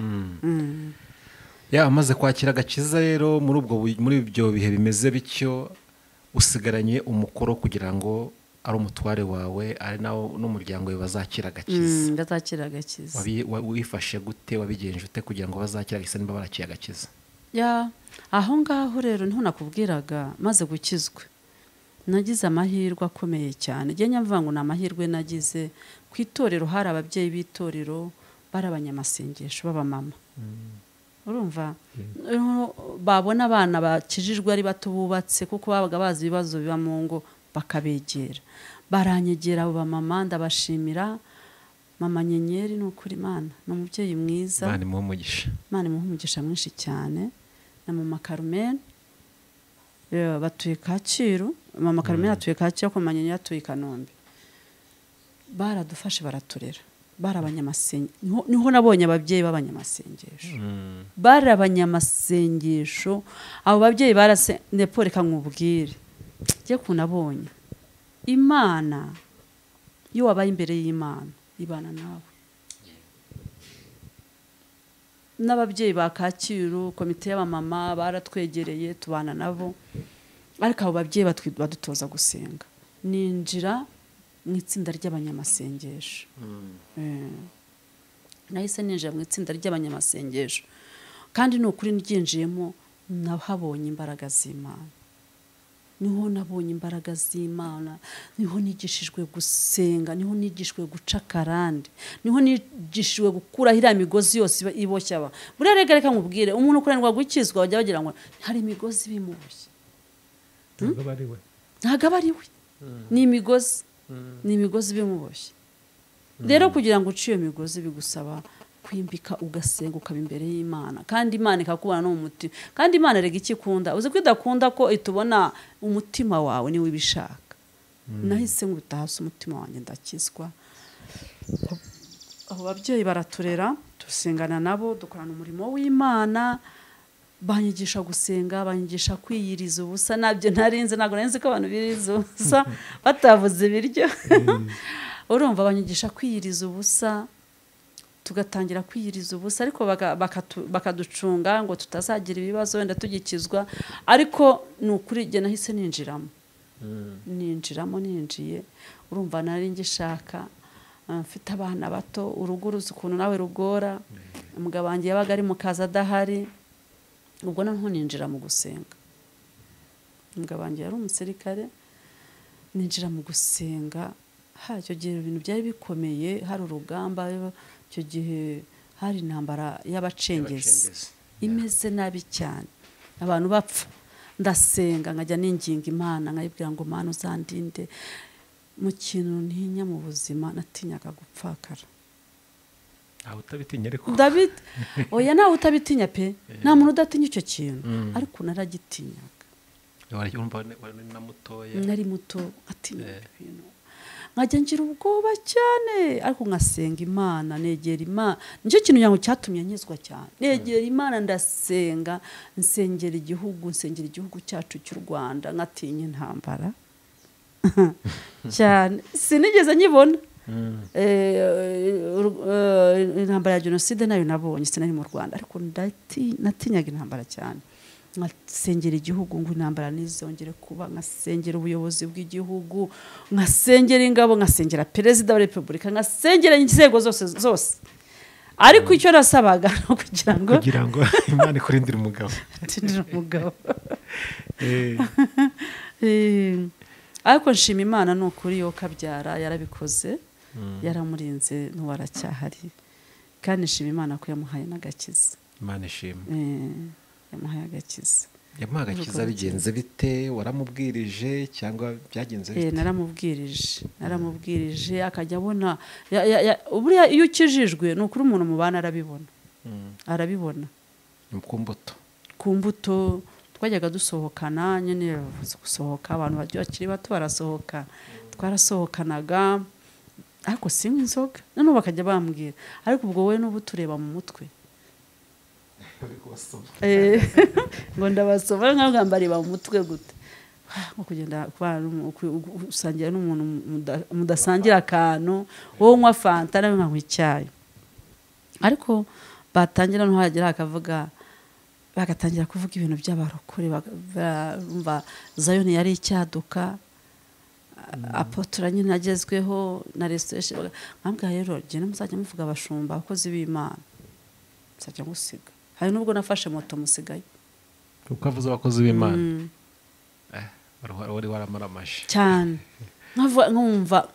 S2: Amaze kwakira agakiza rero muri ibyo bihe bimeze bityo, usigaranye umukoro kugira ngo ari umutware wawe ari nawo n'umuryango we bazakira agakiza.
S1: Bazakira agakiza.
S2: Wifashe gute, wabigenje ute kugira ngo bazakira agakiza niba barakiye agakiza?
S1: Aho ngaho rero niho nakubwiraga, maze gukizwa nagize amahirwe akomeye cyane. Njye nyamvuga ngo ni amahirwe nagize. Ku itorero hari ababyeyi b'itorero bari abanyamasengesho b'abamama. Urumva babona abana bakijijwe ari bato bubatse, kuko babaga bazi ibibazo biba mu ngo, bakabegera. Baranyegera abo bamama, ndabashimira. Mama Nyenyeri ni ukuri Imana ni umubyeyi mwiza,
S2: Imana imuhe umugisha.
S1: Imana imuhe umugisha mwinshi cyane. Na Mama Carmen batuye Kacyiru. Mama Carmen atuye Kacyiru, ko Mama Nyenyeri atuye Kanombe. Baradufashe baraturera, barabanyamasengesho. Niho nabonye ababyeyi b'abanyamasengesho. Barabanyamasengesho abo babyeyi Nepal, reka nkubwire njye kunabonye Imana. Iyo wabaye imbere y'Imana ibana nawe. N'ababyeyi ba Kacyiru, komite y'abamama baratwegereye tubana nabo, ariko abo babyeyi badutoza gusenga. Ninjira mu itsinda ry'abanyamasengesho. Nahise ninjira mu itsinda ry'abanyamasengesho, kandi ni ukuri ndyinjiyemo nahabonye imbaraga z'Imana. Niho nabonye imbaraga z'Imana, niho nigishijwe gusenga, niho nigishijwe guca karande, niho nigishijwe gukuraho iriya migozi yose iboshya aba. Buriya reka nkubwire, umuntu ukoranirwa gukizwa bajya bagira ngo hari imigozi bimuboshye. Ntabwo aba ari we, ni imigozi. Ni imigozi bimuboshye. Rero kugira ngo uciye imigozi bigusaba kwimbika, ugasenga, ukaba imbere y'Imana, kandi Imana ikakubona no mu mutima. Kandi Imana rega ikikunda, uzi ko idakunda ko itubona umutima wawe niwe ibishaka. Nahise nkubita hasi umutima wanjye ndakizwa. Abo babyeyi baraturera, dusengana nabo, dukorana umurimo w'Imana. Banyigisha gusenga, banyigisha kwiyiriza ubusa. Nabyo narinze, ntabwo narinze ko abantu biriza ubusa batavuze ibiryo. Urumva banyigisha kwiyiriza ubusa, tugatangira kwiyiriza ubusa, ariko bakaducunga ngo tutazagira ibibazo wenda tugikizwa. Ariko ni ukuri jye nahise ninjiramo. Ninjiye. Urumva nari ngishaka, mfite abana bato, urugo uruzi ukuntu nawe rugora. Umugabo wanjye yabaga ari mu kazi adahari, ubwo noneho ninjira mu gusenga. Umugabo wanjye yari umusirikare, ninjira mu gusenga. Icyo gihe ibintu byari bikomeye, hari urugamba. Icyo gihe hari intambara y'abacengezi imeze nabi cyane, abantu bapfa. Ndasenga, nkajya ninginga Imana, nkayibwira ngo Mana uzandinde. Mu kintu ntinya mu buzima natinyaga gupfakara.
S2: aho utabitinya ariko
S1: oya nawe utabitinya pe nta muntu udatinya icyo kintu ariko naragitinyaga nari muto atinya ibintu nkajya ngira ubwoba cyane ariko ngasenga Imana negera Imana nicyo kintu yango cyatumye nyizwa cyane negera Imana ndasenga nsengera igihugu cyacu cy'u Rwanda ngatinya intambara cyane sinigeze nyibona intambara ya jenoside nayo nabonye sinari mu Rwanda ariko natinyaga intambara cyane nkasengera igihugu ngo intambara ntizongere kuba nkasengera ubuyobozi bw'igihugu nkasengera ingabo nkasengera perezida wa repubulika nkasengera inzego zose ariko icyo nasabaga no kugira ngo
S2: Imana ikurindire umugabo
S1: ariko nshima Imana n'ukuri yo kabyara yarabikoze yaramurinze n'uwaracyahari kandi nshima Imana ko yamuhaye n'agakiza
S2: Imana ishimwe
S1: yamuhaye agakiza
S2: bigenze bite waramubwirije cyangwa byagenze bite
S1: naramubwirije akajya abona buriya iyo ukijijwe ni ukuri umuntu mubana arabibona ku mbuto twajyaga dusohokana nyine gusohoka abantu bakiri bato barasohoka twarasohokanaga ariko sinywa inzoga noneho bakajya bambwira ariko ubwo wowe n'ubu tureba mu mutwe ngo ndabasoma nk'aho mbareba mu mutwe gute nko kugenda usangira n'umuntu mudasangira akantu wowe unywa fanta nawe nkanywa icyayi ariko batangira no hagera bagatangira kuvuga ibintu by'abarokore bumva Zayoni yari icyaduka apotora nyine agezweho na restoration nkambwa rero je muzajya muvuga abashumba abakozi b'Imana muzajya gusiga hari nubwo nafashe moto musigaye
S2: kuko avuze abakozi b'Imana wari waramaramashe
S1: cyane nkumva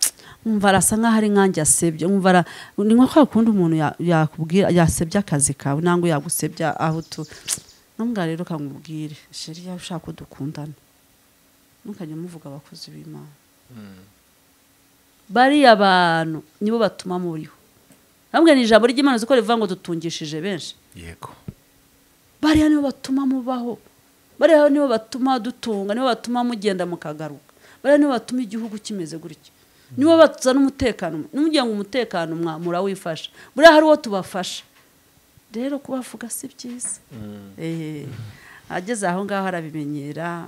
S1: arasa nk'aho ari nkanjye asebye ni nko kwa kundi umuntu yakubwira yasebye akazi kawe nangwa yagusebya aho nambwa rero kamubwire sheri ushaka ko dukundana ntukajye muvuga abakozi b'Imana bari abantu nibo batuma muriho nambwe ni ijambo ry'Imana ziko rivuga ngo dutungishije benshi
S2: yego
S1: bariya nibo batuma mubaho bariya nibo batuma dutunga nibo batuma mugenda mukagaruka bariya nibo batuma igihugu kimeze gutya nibo batuzana umutekano n'umugira ngo umutekano murawifasha buriya hari uwo tubafasha rero kubavuga si byiza ageze aho ngaho arabimenyera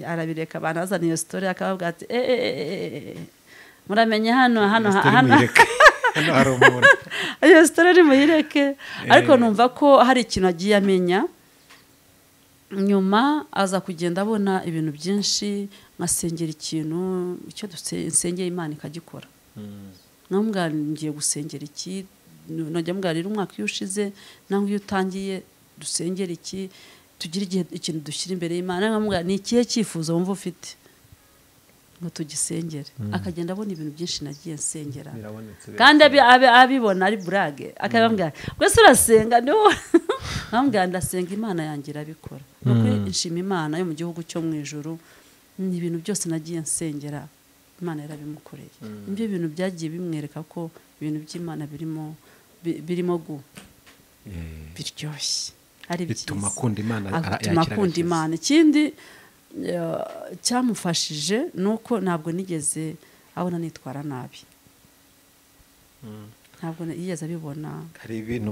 S1: arabireka abantu bazana iyo story akavuga ati muramenye hano
S2: hari umuntu
S1: iyo story muyireke ariko numva ko hari ikintu agiye amenya nyuma aza kugenda abona ibintu byinshi nkasengera ikintu icyo dusengeye Imana ikagikora nambwa ngiye gusengera iki nojya mbwarira umwaka iyo ushize nangwa iyo utangiye dusengera iki tugira ikintu dushyira imbere y'Imana nambwa ni ikihe cyifuzo wumva ufite ngo tugisengere akagenda abona ibintu byinshi nagiye nsengera kandi abibona ari burage akabambwira gwese urasenga niho nambwa ndasenga Imana yanjye irabikora nuko nshima Imana yo mu gihugu cyo mu ijuru ni ibintu byose nagiye nsengera Imana yarabimukoreye ibyo bintu byagiye bimwereka ko ibintu by'Imana birimo biryoshye ari byiza
S2: bituma akunda
S1: Imana ikindi cyamufashije nuko ntabwo nigeze abona nitwara nabi ntabwo yigeze abibona
S2: hari ibintu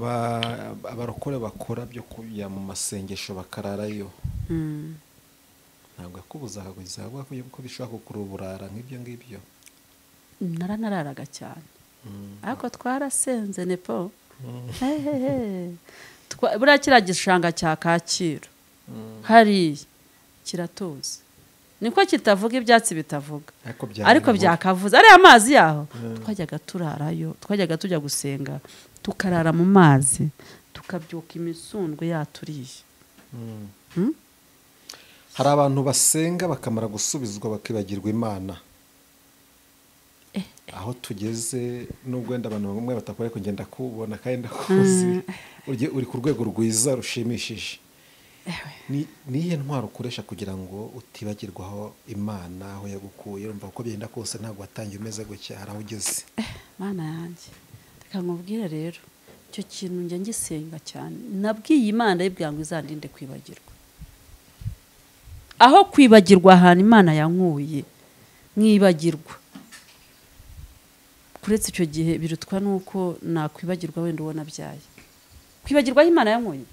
S2: abarokore bakora byo kujya mu masengesho bakararayo ntabwo akubuza akaguza ko bishobora kugura uburara nk'ibyo ngibyo
S1: naranararaga cyane ariko twarasenze nepo buriya kiriya gishanga cya Kacyiru hariya kiratuza niko kitavuga ibyatsi bitavuga ariko byakavuze ariya amazi yaho twajyaga turarayo twajyaga tujya gusenga tukarara mu mazi tukabyuka imisundwe yaturiye
S2: hari abantu basenga bakamara gusubizwa bakibagirwa Imana aho tugeze nubwo wenda abantu bamwe batakoreye kugenda kubona kandi ndakuzi uri ku rwego rwiza rushimishije niye ntwaro ukoresha kugira ngo utibagirwaho Imana aho yagukuye urumva ko byenda kose ntabwo watangiye umeze gutya hari aho ugeze
S1: Mana yanjye reka nkubwire rero icyo kintu njya ngisenga cyane nabwiye Imana yibwira ngo izandinde kwibagirwa aho kwibagirwa ahantu Imana yankuye mwibagirwa kuretse icyo gihe birutwa nuko nakwibagirwa wenda ubona byaye kwibagirwa aho Imana yankuye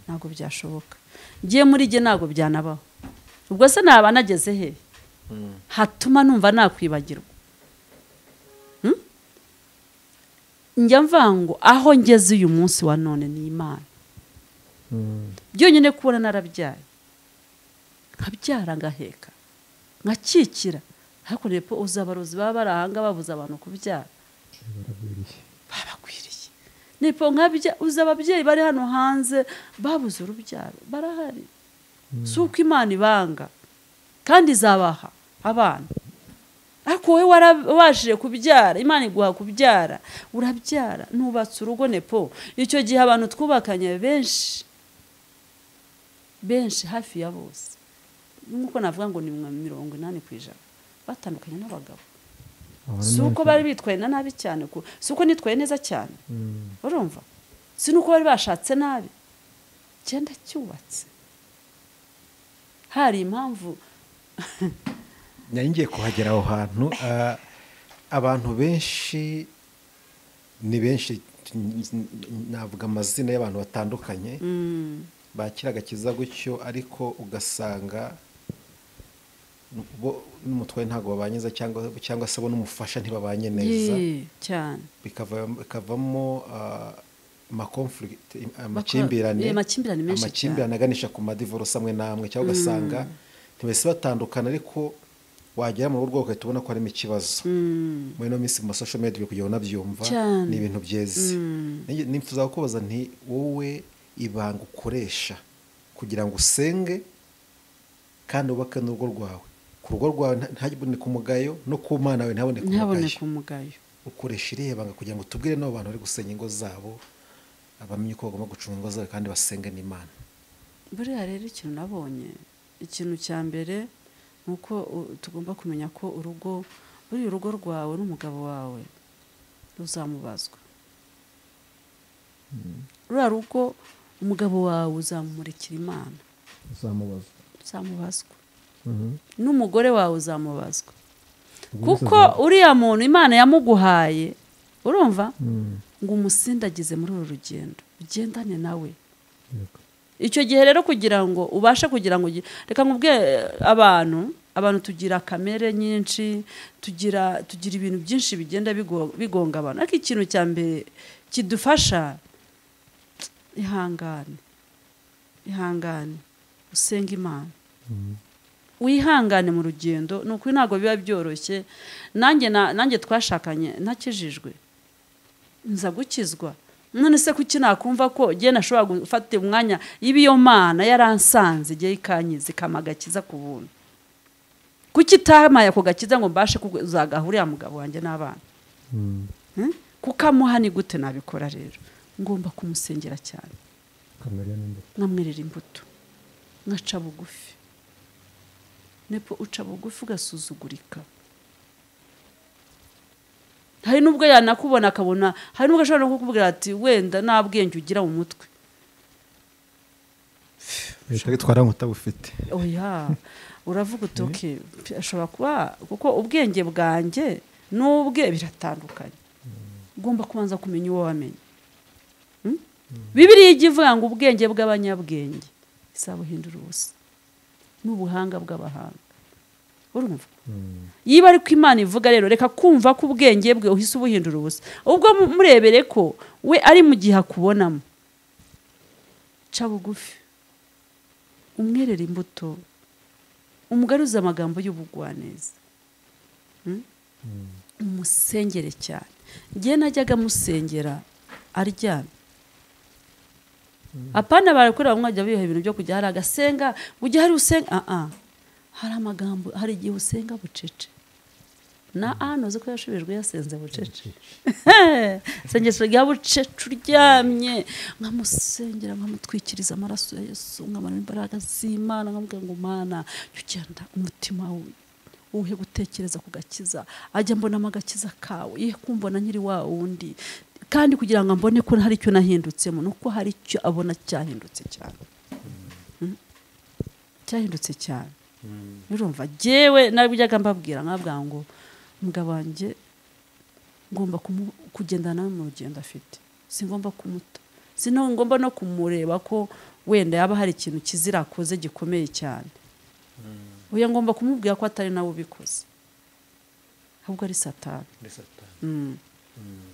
S1: ntabwo byashoboka ngiye muri jye ntabwo byanabaho ubwo se naba nageze he hatuma numva nakwibagirwa njya mvango aho ngeze uyu munsi wa none ni Imana byonyine kubona narabyaye nkabyara ngaheka nkakikira ariko nepo uzabarozi baba barahanga babuza abantu kubyara babagwiriye nepo nkabya uza ababyeyi bari hano hanze babuze urubyaro barahari suko Imana ibanga kandi izabaha abana ariko wowe warabashije kubyara Imana iguha kubyara urabyara nubatse urugo nepo icyo gihe abantu twubakanye benshi hafi ya bose nkuko navuga ngo ni 80% batandukanye n'abagabo suko bari bitwaye nabi cyane suko nitwaye neza cyane urumva sinuko bari bashatse nabi cyenda cyubatse hari impamvu
S2: ngiye kuhagera aho hantu abantu benshi ni benshi navuga amazina y'abantu batandukanye bakira agakiza gutyo ariko ugasanga n'umutwaye ntabwo babanyeza cyangwa se bo n'umufasha ntibabanye neza
S1: cyane
S2: bikavamo amakimbirane aganisha ku madivorce amwe n'amwe cyangwa ugasanga ntibese batandukana ariko wagera mu rugo ugahita ubona ko harimo ikibazo muri ino minsi mu masosho media kugira ngo unabyumva ni ibintu byeze nifuza kukubaza nti wowe ibanga ukoresha kugira ngo usenge kandi ubake n'urugo rwawe ku rugo rwawe ntabone ku mugayo no ku Mana we ntabone ku mugayo ukoresha irihe banga kugira ngo tubwire n'abo bantu bari gusenya ingo zabo abamenye ko bagomba gucunga ingo zabo kandi basenge n'Imana
S1: buriya rero ikintu nabonye ikintu cya mbere nuko tugomba kumenya ko urugo rwawe n'umugabo wawe ruzamubazwa ruriya rugo umugabo wawe uzamumurikira Imana uzamubazwa n'umugore wawe uzamubazwa kuko uriya muntu Imana yamuguhaye urumva ngo umusindagize muri uru rugendo ugendane nawe icyo gihe rero kugira ngo ubashe kugira ngo reka nkubwe abantu tugira kamere nyinshi tugira ibintu byinshi bigenda bigonga abantu ariko ikintu cya mbere kidufasha ihangane usenga Imana wihangane mu rugendo nuko ntabwo biba byoroshye nanjye twashakanye ntakijijwe nza gukizwa none se kuki nakumva ko giye nashobora gufata umwanya y'ibiyo Mana yaransanze giye ikanyiza kamagakiza ku buntu kuki tamaye ko gakiza ngo mbashe kuzagahurira mugabo wanjye n'abana kuko amuhani gute nabikora rero ngomba kumusengera cyane nkamwerera imbuto ngaca bugufi nepo uca bugufi ugasuzugurika hari nubwo yanakubona akabona hari nubwo ashobora no kukubwira ati wenda nta bwenge ugira mu mutwe
S2: bitwara nk'utabufite
S1: oya uravuga uti ashobora kuba kuko ubwenge bwanjye n'ubwe biratandukanye ugomba kubanza kumenya uwo wamenye Bibiliya ivuga ngo ubwenge bw'abanyabwenge isabuhindura ubusa n'ubuhanga bw'abahanga urumva yiba ariko Imana ivuga rero reka kumva ko ubwenge bwe uhise ubuhindura ubusa ubwo murebere ko we ari mu gihe akubonamo ca bugufi umwerera imbuto umugaruza amagambo y'ubugwaneza umusengere cyane ngiye najyaga musengera aryamye apana barakorera mwajya biha ibintu byo kujya hari agasenga ujya hari usenga hari amagambo hari igihe usenga bucece na noze ko yashubijwe yasenze bucece sengesho rya bucece uryamye nkamusengera nkamutwikiriza amaraso ya Yesu nkamana imbaraga z'Imana nkamubwira ngo Mana cyugenda umutima uhe gutekereza ku gakiza ajya mbona amagakiza kawe ye kumbona nkiri wa wundi kandi kugira ngo mbone ko hari icyo nahindutsemo nuko hari icyo abona cyahindutse cyane cyahindutse cyane urumva jewe nabijyaga mbabwira nkabwa ngo umugabo wanjye ngomba kugendana mu rugendo afite singomba kumuta ngomba no kumureba ko wenda yaba hari ikintu kizira akoze gikomeye cyane uya ngomba kumubwira ko atari nawe ubikoze ahubwo ari satani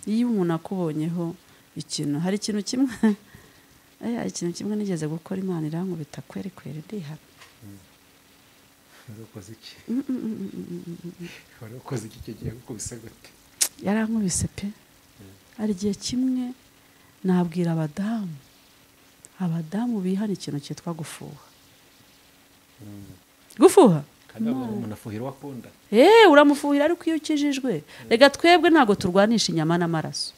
S1: iyo umuntu akubonyeho ikintu hari ikintu kimwe ikintu kimwe nigeze gukora Imana irankubita kweri ndihana
S2: ukoze iki ukoze iki kigiye gukubise gute
S1: yarankubise pe hari igihe kimwe nabwira abadamu bihana ikintu cyitwa gufuha
S2: kandi umuntu afuhira wakunda
S1: uramufuhira ariko iyo ukijijwe rega twebwe ntago turwanisha inyama n'amaraso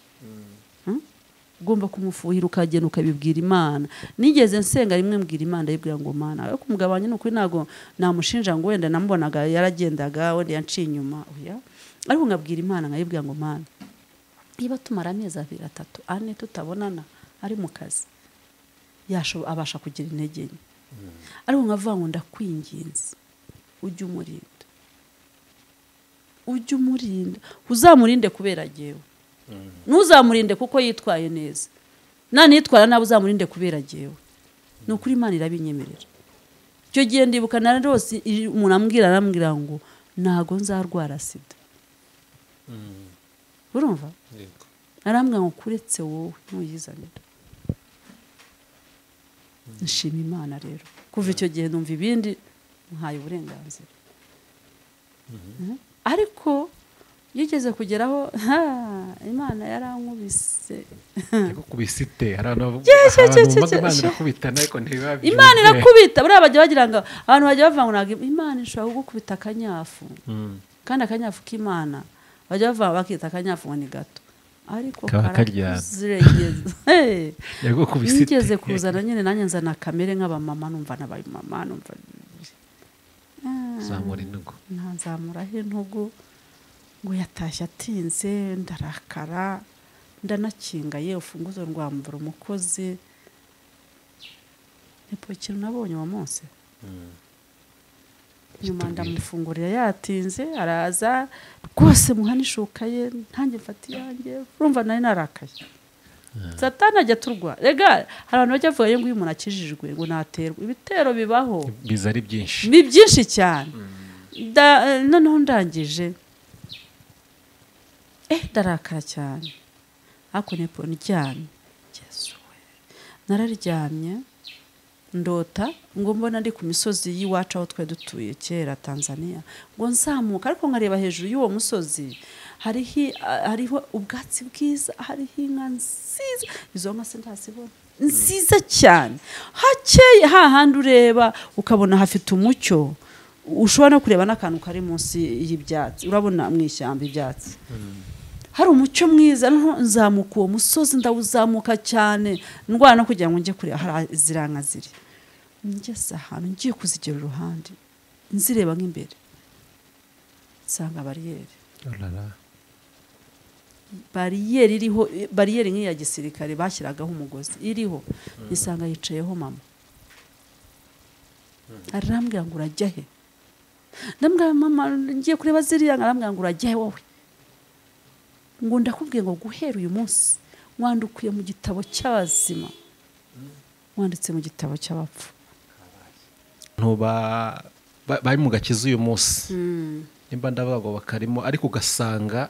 S1: ugomba kumufuhira ukagenda ukabibwira Imana nigeze nsenga rimwe mbwira Imana yibwira ngo Mana ariko umugabanye n'ukuri ntago namushinja ngo wenda namubonaga yaragendaga wenda yanciye inyuma ariko ngabwira Imana nkayibwira ngo Mana niba tumara amezi 2, 3, 4 tutabonana ari mu kazi abasha kugira intege nke ariko nkavuga ngo ndakwinginze ujye umurinda uzamurinde kubera jewe ntuzamurinde kuko yitwaye neza nanitwara nawe uzamurinde kubera jewe nukuri Imana irabinyemerera icyo gihe ndibuka na rose umuntu arambwira ngo ntago nzarwara sida urumva arambwira ngo kuretse wowe ntuyizanira nshima Imana rero kuva icyo gihe numva ibindi nkaye uburenganzira ariko yigeze kugeraho Imana yarankubise
S2: kubisite Imana irakubitana ariko ntibabyo
S1: Imana irakubita buriya bajya bagira ngo abantu bajya bavanga ngo Imana ishobora kugukubita akanyafu kandi akanyafu k'Imana bajya bavanga bakita akanyafu ngo ni gato ariko karakuzirengeze nigeze kuzana nyine nanjye nzana kamere nk'abamama numva n'abamama numva
S2: zamura intugu
S1: nzamuraho intugu ngo yatashye atinze ndarakara ndanakingaye ufunguzo rwambura umukozi nipo ikintu nabonye wa munsi nyuma ndamufungurira yatinze araza rwose muhanishuka ye ntange mfati yanjye urumva nari narakaye Satani ajya turwa rega hari abantu bajya bavuga ngo uyu umuntu akijijwe ngo naterwa ibitero bibaho
S2: biza ari byinshi
S1: ni byinshi cyane noneho ndangije ndarakara cyane ariko nepo ndyamye nararyamye ndota ngo mbona ndi ku misozi y'iwacu aho twe dutuye kera Tanzania ngo nzamuka ariko nkareba hejuru y'uwo musozi hariho ubwatsi bwiza hariho inka nziza izo nka se ndazibona nziza cyane hakeye hahandi ureba ukabona hafite umucyo ushobora no kureba n'akantu kari munsi y'ibyatsi urabona mu ishyamba ibyatsi hari umucyo mwiza nzamuka uwo musozi ndawuzamuka cyane ndwana no kugira ngo njye kureba hari ziranka ziri ngeze ahantu ngiye kuzigera uruhande nzireba nk'imbere nsanga bariyeri iriho bariyeri nk'iya gisirikare bashyiragaho umugozi iriho nisanga yicayeho mama arambwira ngo urajya he ndambwira mama ngiye kureba ziriya arambwira ngo urajya he wowe ngo ndakubwiye ngo guhera uyu munsi mwandukuye mu gitabo cy'abazima mwanditse mu gitabo cy'abapfu
S2: bari mu gakiza uyu munsi nimba ndabago bakarimo ariko ugasanga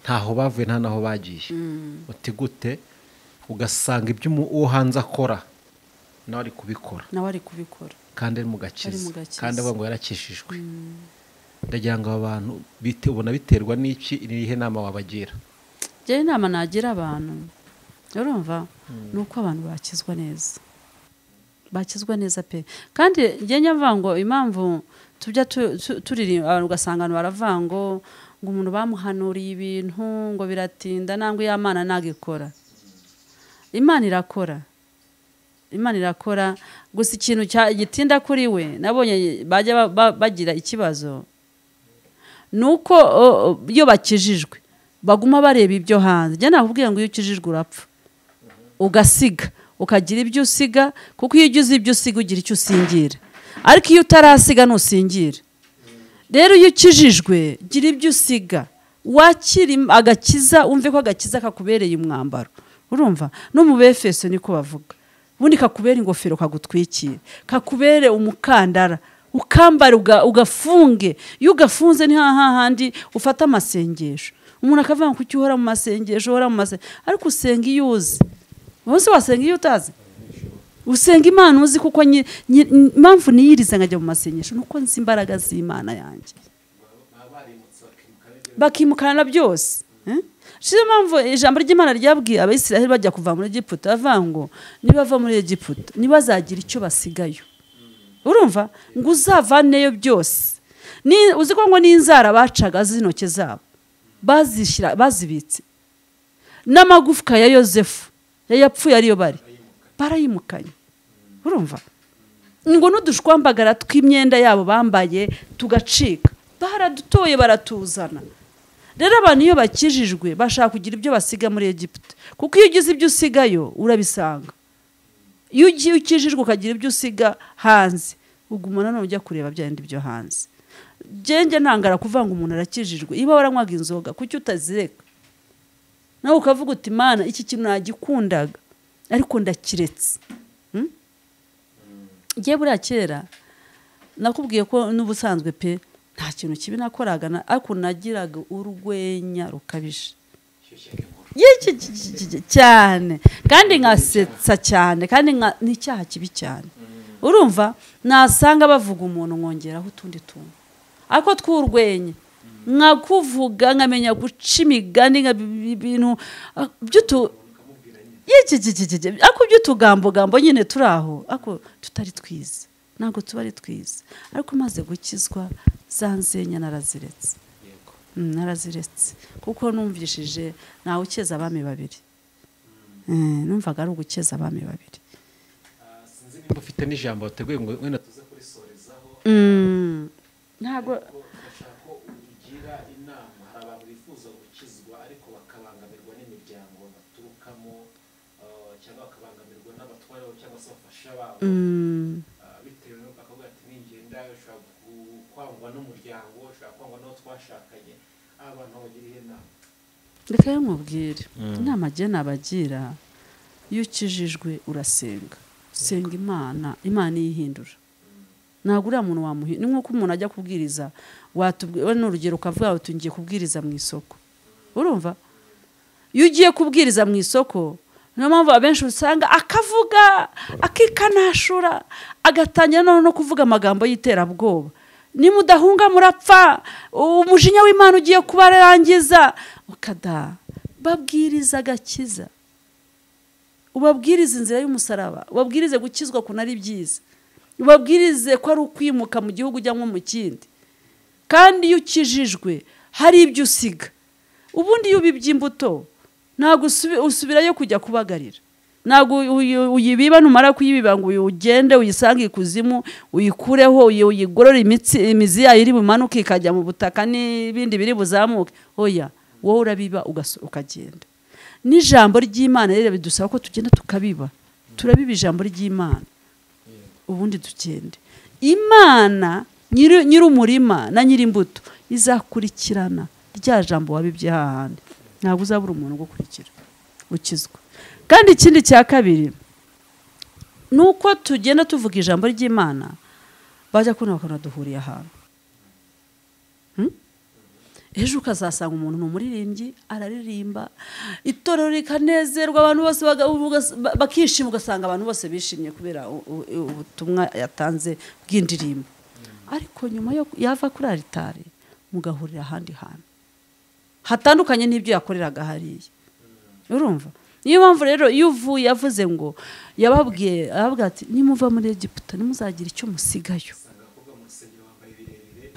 S2: ntaho bavuye nta naho bagiye uti gute ugasanga ibyo uwo hanze akora nawe ari kubikora kandi ari mu gakiza kandi avuga ngo yarakishijwe ndagira ngo abantu ubona biterwa n'iki irihe nama wabagira
S1: njye inama nagira abantu urumva nuko abantu bakizwa neza pe kandi njye nyamva ngo impamvu tujya turiri abantu ugasanga abantu baravango ngo umuntu bamuhanuriye ibintu ngo biratinda nangwa y'Imana nagikora Imana irakora gusa ikintu gitinda kuri we nabonye bajya bagira ikibazo nuko iyo bakijijwe baguma bareba ibyo hanze. Njye nakubwiye ngo iyo ukijijwe urapfa ugasiga ukagira ibyo usiga, kuko iyo ugize ibyo usiga ugira icyo usingira, ariko iyo utarasiga ntusingira. Rero iyo ukijijwe gira ibyo usiga, wakira agakiza, umve ko agakiza kakubereye umwambaro. Urumva no mu Befeso niko bavuga, ubundi kakubera ingofero kagutwikira, kakubere umukandara ukambara ugafunge. Iyo ugafunze ni hahandi ufata amasengesho. Umuntu akavuga ko uhora mu masengesho, ariko usenga iyo uzi. Bose wasenga iyo utazi, usenga Imana uzi, kuko impamvu niyiriza nkajya mu masengesho nuko nzi imbaraga z'Imana yanjye, bakimukana byose. Shize mpamvu ijambo ry'Imana ryabwiye Abayisiraheli bajya kuva muri Egiputa, bavuga ngo nibava muri Egiputa nibazagira icyo basigayo. Urumva ngo uzavaneyo byose. Uzi ko ngo n'inzara bacaga z'intoke zabo bazibitse, n'amagufwa ya Yozefu yapfuye ariyo barayimukanye. Urumva ngo n'udushwambagara tw'imyenda yabo bambaye tugacika, baradutoye baratuzana. Rero abantu iyo bakijijwe bashaka kugira ibyo basiga muri Egiputa, kuko iyo ugize ibyo usigayo urabisanga. Iyo ugiye ukijijwe ukagira ibyo usiga hanze, ugumana none ujya kureba bya bindi byo hanze. Genge ntangara kuvanga umuntu arakijijwe, iba waranywaga inzoga kuki utazireka, nawe ukavuga uti Mana iki kintu nagikundaga ariko ndakiretse. Ngiye buriya kera nakubwiye ko n'ubusanzwe pe nta kintu kibi nakoraga, ariko nagiraga urwenya rukabije cyane, kandi nkasetsa cyane, kandi n'icyaha kibi cyane. Urumva nasanga bavuga umuntu nkongeraho utundi tuntu, ariko tw'urwenya nkakuvuga nkamenya guca imigani ibintu ako by'utugambo nyine turi aho, ako tutari twiza, ntabwo tuba ari twiza. Ariko maze gukizwa za nzenya naraziretse, kuko numvishije nawe ukeza abami babiri. Numvaga ari ugukeza abami babiri.
S2: Sinzi nimba ufite n'ijambo wateguye ngo wenda tuze kurisorezaho.
S1: Ntabwo
S2: ko ugira inama, hari abantu bifuza gukizwa ariko bakabangamirwa n'imiryango baturukamo, cyangwa bakabangamirwa n'abatware cyangwa se abafasha babo, bitewe n'uko akavuga ati ningenda ushobora kwangwa n'umuryango, ushobora kwangwa n'uwo twashakanye. Abantu bagiriye inama,
S1: reka nkubwire inama agiye nabagira. Iyo ukijijwe urasenga, senga Imana iyihindura. Ntabwo uriya muntu wamuhindura. Ni nk'uko umuntu ajya kubwiriza, watubwira n'urugero ukavuga uti ngiye kubwiriza mu isoko. Urumva iyo ugiye kubwiriza mu isoko, niyo mpamvu abenshi usanga akavuga akikanashura, agatangira no kuvuga amagambo y'iterabwoba. Nimudahunga murapfa, umujinya w'Imana ugiye kubarangiza. Ukada babwiriza agakiza, ubabwiriza inzira y'umusaraba, ubabwirize gukizwa kunari byiza, ubabwirize ko ari ukwimuka mu gihugu ujya nko mu kindi. Kandi iyo ukijijwe hari ibyo usiga. Ubundi iyo ubibye imbuto ntabwo usubirayo kujya kubagarira, ntabwo uyibiba, numara kuyibiba ngo ugende uyisange ikuzimu, uyikureho, uyigorore imizi yayo iri bumanuke ikajya mu butaka n'ibindi biri buzamuke. Oya, wowe urabiba ukagenda. N'ijambo ry'Imana rero bidusaba ko tugenda tukabiba, turabiba ijambo ry'Imana, ubundi dugende. Imana nyir'umurima na nyir'imbuto izakurikirana rya jambo wabibye hahandi, ntabwo uzabura umuntu ugukurikira ukizwa. Kandi ikindi cya kabiri nuko tugenda tuvuga ijambo ry'Imana, bajya kubona bakanaduhuriye ahantu. Ejo ukazasanga umuntu ni umuririmbyi araririmba, itorero rikanezerwa, abantu bose bakishima, ugasanga abantu bose bishimye kubera ubutumwa yatanze bw'indirimbo. Ariko nyuma yo yava kuri alitari mugahurira ahandi hantu hatandukanye n'ibyo yakoreraga hariya. Urumva niyo mpamvu rero iyo uvuye yavuze ngo yababwiye ati nimuva muri Egiputa nimuzagira icyo musigayo.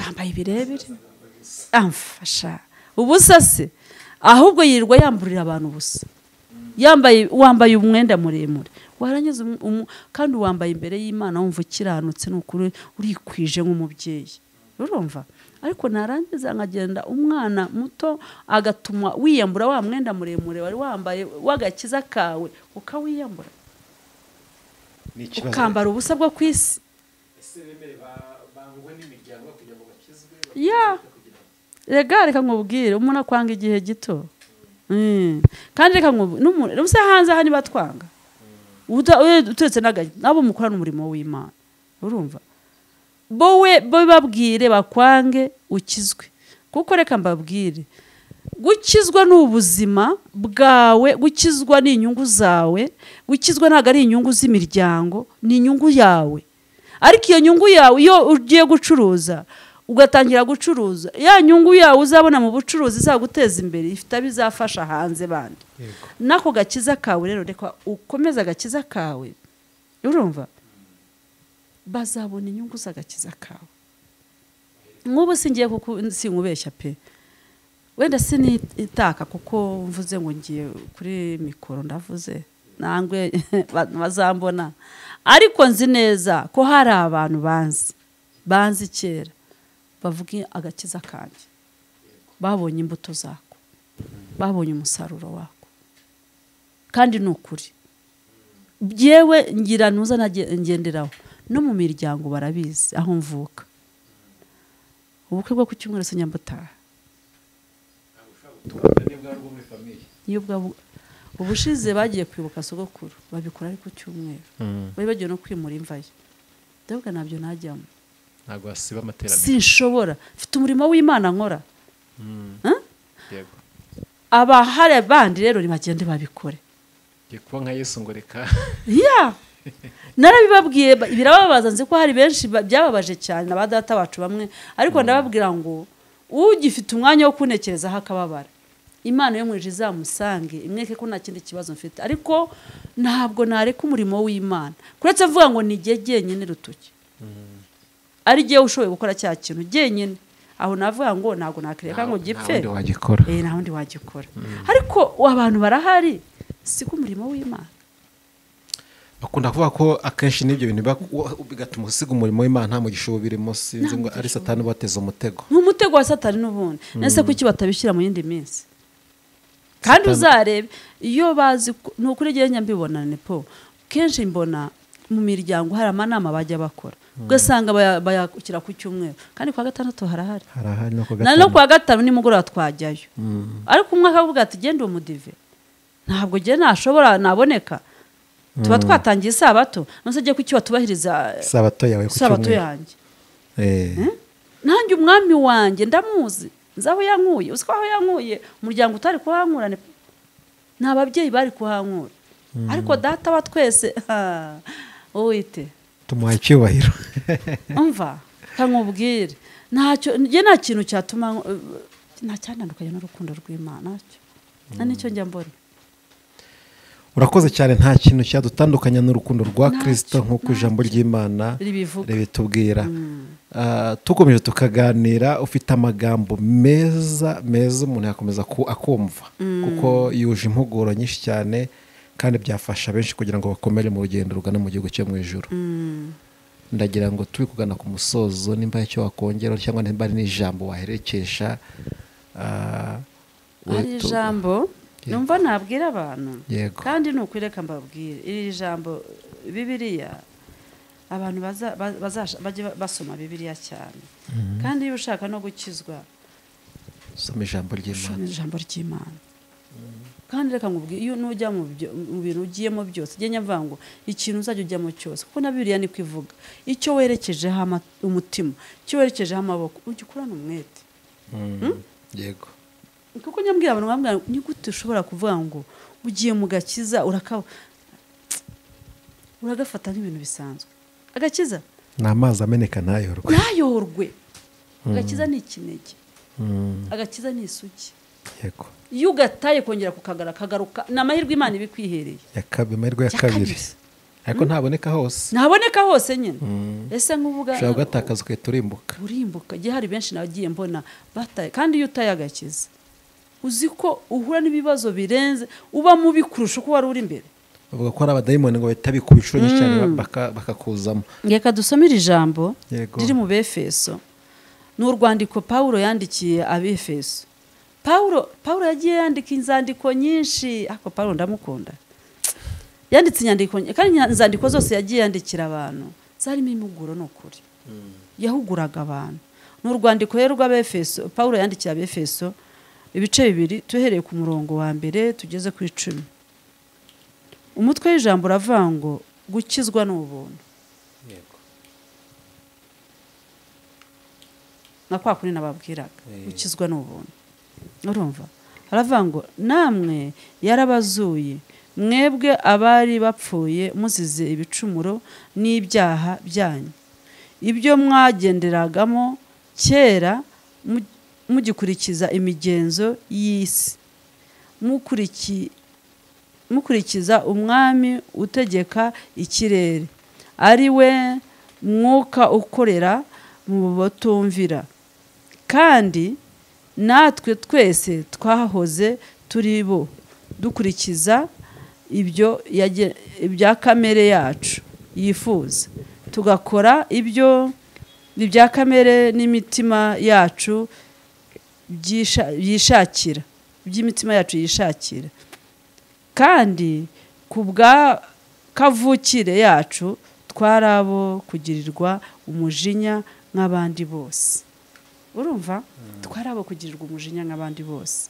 S1: Bambaye ibirebire amfasha ubusa se, ahubwo yirirwa yamburira abantu ubusa, wambaye umwenda muremure, warangiza kandi wambaye imbere y'Imana wumva ukiranutse, n'ukuri urikwije nk'umubyeyi. Urumva ariko narangiza nkagenda umwana muto agatuma wiyambura wa mwenda muremure wari wambaye w'agakiza kawe ukawiyambura ukambara ubusa bwo ku isi. Ya rega reka nkubwire umuntu akwanga igihe gito kandi reka nkubwire n'umuntu hanze aha nibatwanga uturetse nabo mukorana umurimo w'Imana urumva bo babwire bakwange ukizwe kuko reka mbabwire gukizwa n'ubuzima bwawe gukizwa n'inyungu zawe gukizwa ntago ari inyungu z'imiryango ni inyungu yawe ariko iyo nyungu yawe iyo ugiye gucuruza ugatangira gucuruza ya nyungu yawe uzabona mu bucuruzi izaguteza imbere ifite abizafasha hanze bandi nako gakiza kawe rero reka ukomeza agakiza kawe urumva bazabona inyungu z'agakiza kawe nk'ubu singiye sinkubeshya pe wenda sinitaka kuko mvuze ngo ngiye kuri mikoro ndavuze nangwe bazambona ariko nzi neza ko hari abantu banzi kera bavuga agakiza kanjye babonye imbuto zako babonye umusaruro wako kandi nukuri byewe ngira nuza nagenderaho no mu miryango barabizi aho mvuka ubukwe bwo ku cyumweru senyambutaha ubushize bagiye kwibuka sogokuru babikora ari ku cyumweru bari bagiye no kwimura imva ye ndavuga nabyo najyamo
S2: ntago hasiba amateraniro
S1: sinshobora mfite umurimo w'Imana nkora yego abahari bandi rero nibagende babikore
S2: kuba nka Yesu ngo reka
S1: ya narabibabwiye birababaza nzi ko hari benshi byababaje cyane n'abadata bacu bamwe ariko ndababwira ngo ugifite umwanya wo kunekerezaho akababara Imana yo mwije izamusange imweke ko nta kindi kibazo mfite ariko ntabwo nareka umurimo w'Imana kuretse mvuga ngo ni genyene rutuki ari giye ushoboye gukora cya kintu genyene aho navuga ngo ntabwo nakireka ngo gipfe nta wundi wagikora ariko abantu barahari siko umurimo w'Imana
S2: bakunda kuvuga ko akenshi n'ibyo bintu bigatuma usiga umurimo w'Imana nta mugisha birimo sinzi ngo ari satani bateza umutego
S1: n'umutego wa satani n'ubundi nese kuki batabishyira mu yindi minsi kandi uzarebe iyo bazi n'ukuri giye nyambibona nepo kenshi mbona mu miryango hari amanama bajya bakora ugasanga bayakira ku cyumweru kandi kwa gatandatu harahari no kwa gatanu nimugoroba twajyayo ariko umwe akavuga ati genda umudive ntabwo giye nashobora naboneka tuba twatangiye isabato nose giye kuki batubahiriza
S2: sabato yawe ku
S1: sabato yanjye nanjye umwami wanjye ndamuzi nzaho yankuye usiko aho yankuye umuryango utari kuhankurane nta babyeyi bari kuhankura ariko data wa twese uwite
S2: tumuhaye icyubahiro
S1: umva kankubwire ntacyo nta kintu cyatuma nta cyandandukanye n'urukundo rw'Imana nicyo njya mbona
S2: urakoze cyane nta kintu cyadutandukanya n'urukundo rwa Kristo nk'uko ijambo ry'Imana ribitubwira tukomeje tukaganira ufite amagambo meza umuntu yakomeza akumva kuko yuje impuguro nyinshi cyane kandi byafasha benshi kugira ngo bakomere mu rugendo rugana mu gihugu cyo mu ijuru ndagira ngo turi kugana ku musozo nimba icyo wakongera cyangwa nimba ari n'ijambo waherekesha
S1: ari ijambo numva nabwira abantu kandi nukwireka mbabwire iri jambo Bibiliya abantu bajye basoma Bibiliya cyane kandi iyo ushaka no gukizwa
S2: soma ijambo
S1: ry'Imana kandi reka nkubwire iyo nujya mu bintu ugiyemo byose ugenya mvuga ngo ikintu uzajya ujyamo cyose kuko na Bibiliya niko ivuga icyo werekejeho umutima icyo werekejeho amaboko ujye ukurana umwete
S2: yego
S1: kuko nyambwira abantu bambwira ni gute ushobora kuvuga ngo ugiye mu gakiza uragafata nk'ibintu bisanzwe agakiza
S2: ni amazi ameneka
S1: ntayorwe agakiza ni ikinege agakiza ni isugi
S2: yego
S1: iyo ugataye kongera kagaruka ni amahirwe Imana ibikwihereye
S2: amahirwe ya kabiri ariko ntaboneka hose nyine ese nk'uvuga ushobora kugatakaza ugahita
S1: urimbuka igihe hari benshi nagiye mbona bataye kandi iyo utaye agakiza uzi ko uhura n'ibibazo birenze uba mubi kurusha uko wari uri imbere
S2: bavuga ko ari abadayimoni ngo bahita bikuba inshuro nyinshi cyane bakakuzamo
S1: reka dusomere ijambo riri mu Befeso ni urwandiko Pawulo yandikiye ab'Efeso. Pawulo yagiye yandika inzandiko nyinshi, ariko Pawulo ndamukunda. Yanditse inyandiko kandi inzandiko zose yagiye yandikira abantu zarimo impuguro n'ukuri. Yahuguraga abantu. Ni urwandiko rero rw'ab'Efeso, Pawulo yandikiye ab'Efeso ibice 2 tuhereye ku murongo wa mbere tugeze ku 10. Umutwe w'ijambo uravuga ngo gukizwa n'ubuntu.
S2: Yego.
S1: Nakwa kuri nababwiraga gukizwa n'ubuntu. Urumva? Haravuga ngo namwe yarabazuye mwebwe abari bapfuye muzize ibicumuro n'ibyaha byanyu, ibyo mwagenderagamo kera mugikurikiza imigenzo y'isi, mukurikiza umwami utegeka ikirere, ari we mwuka ukorera mu batumvira. Kandi natwe twese twahoze turi bo dukurikiza ibya kamere yacu yifuza, tugakora ibya kamere n'imitima yacu byishakira, by'imitima yacu yishakira. Kandi kubwa kavukire yacu twarabo kugirirwa umujinya nk'abandi bose. Urumva? Twarabo kugirirwa umujinya nk'abandi bose,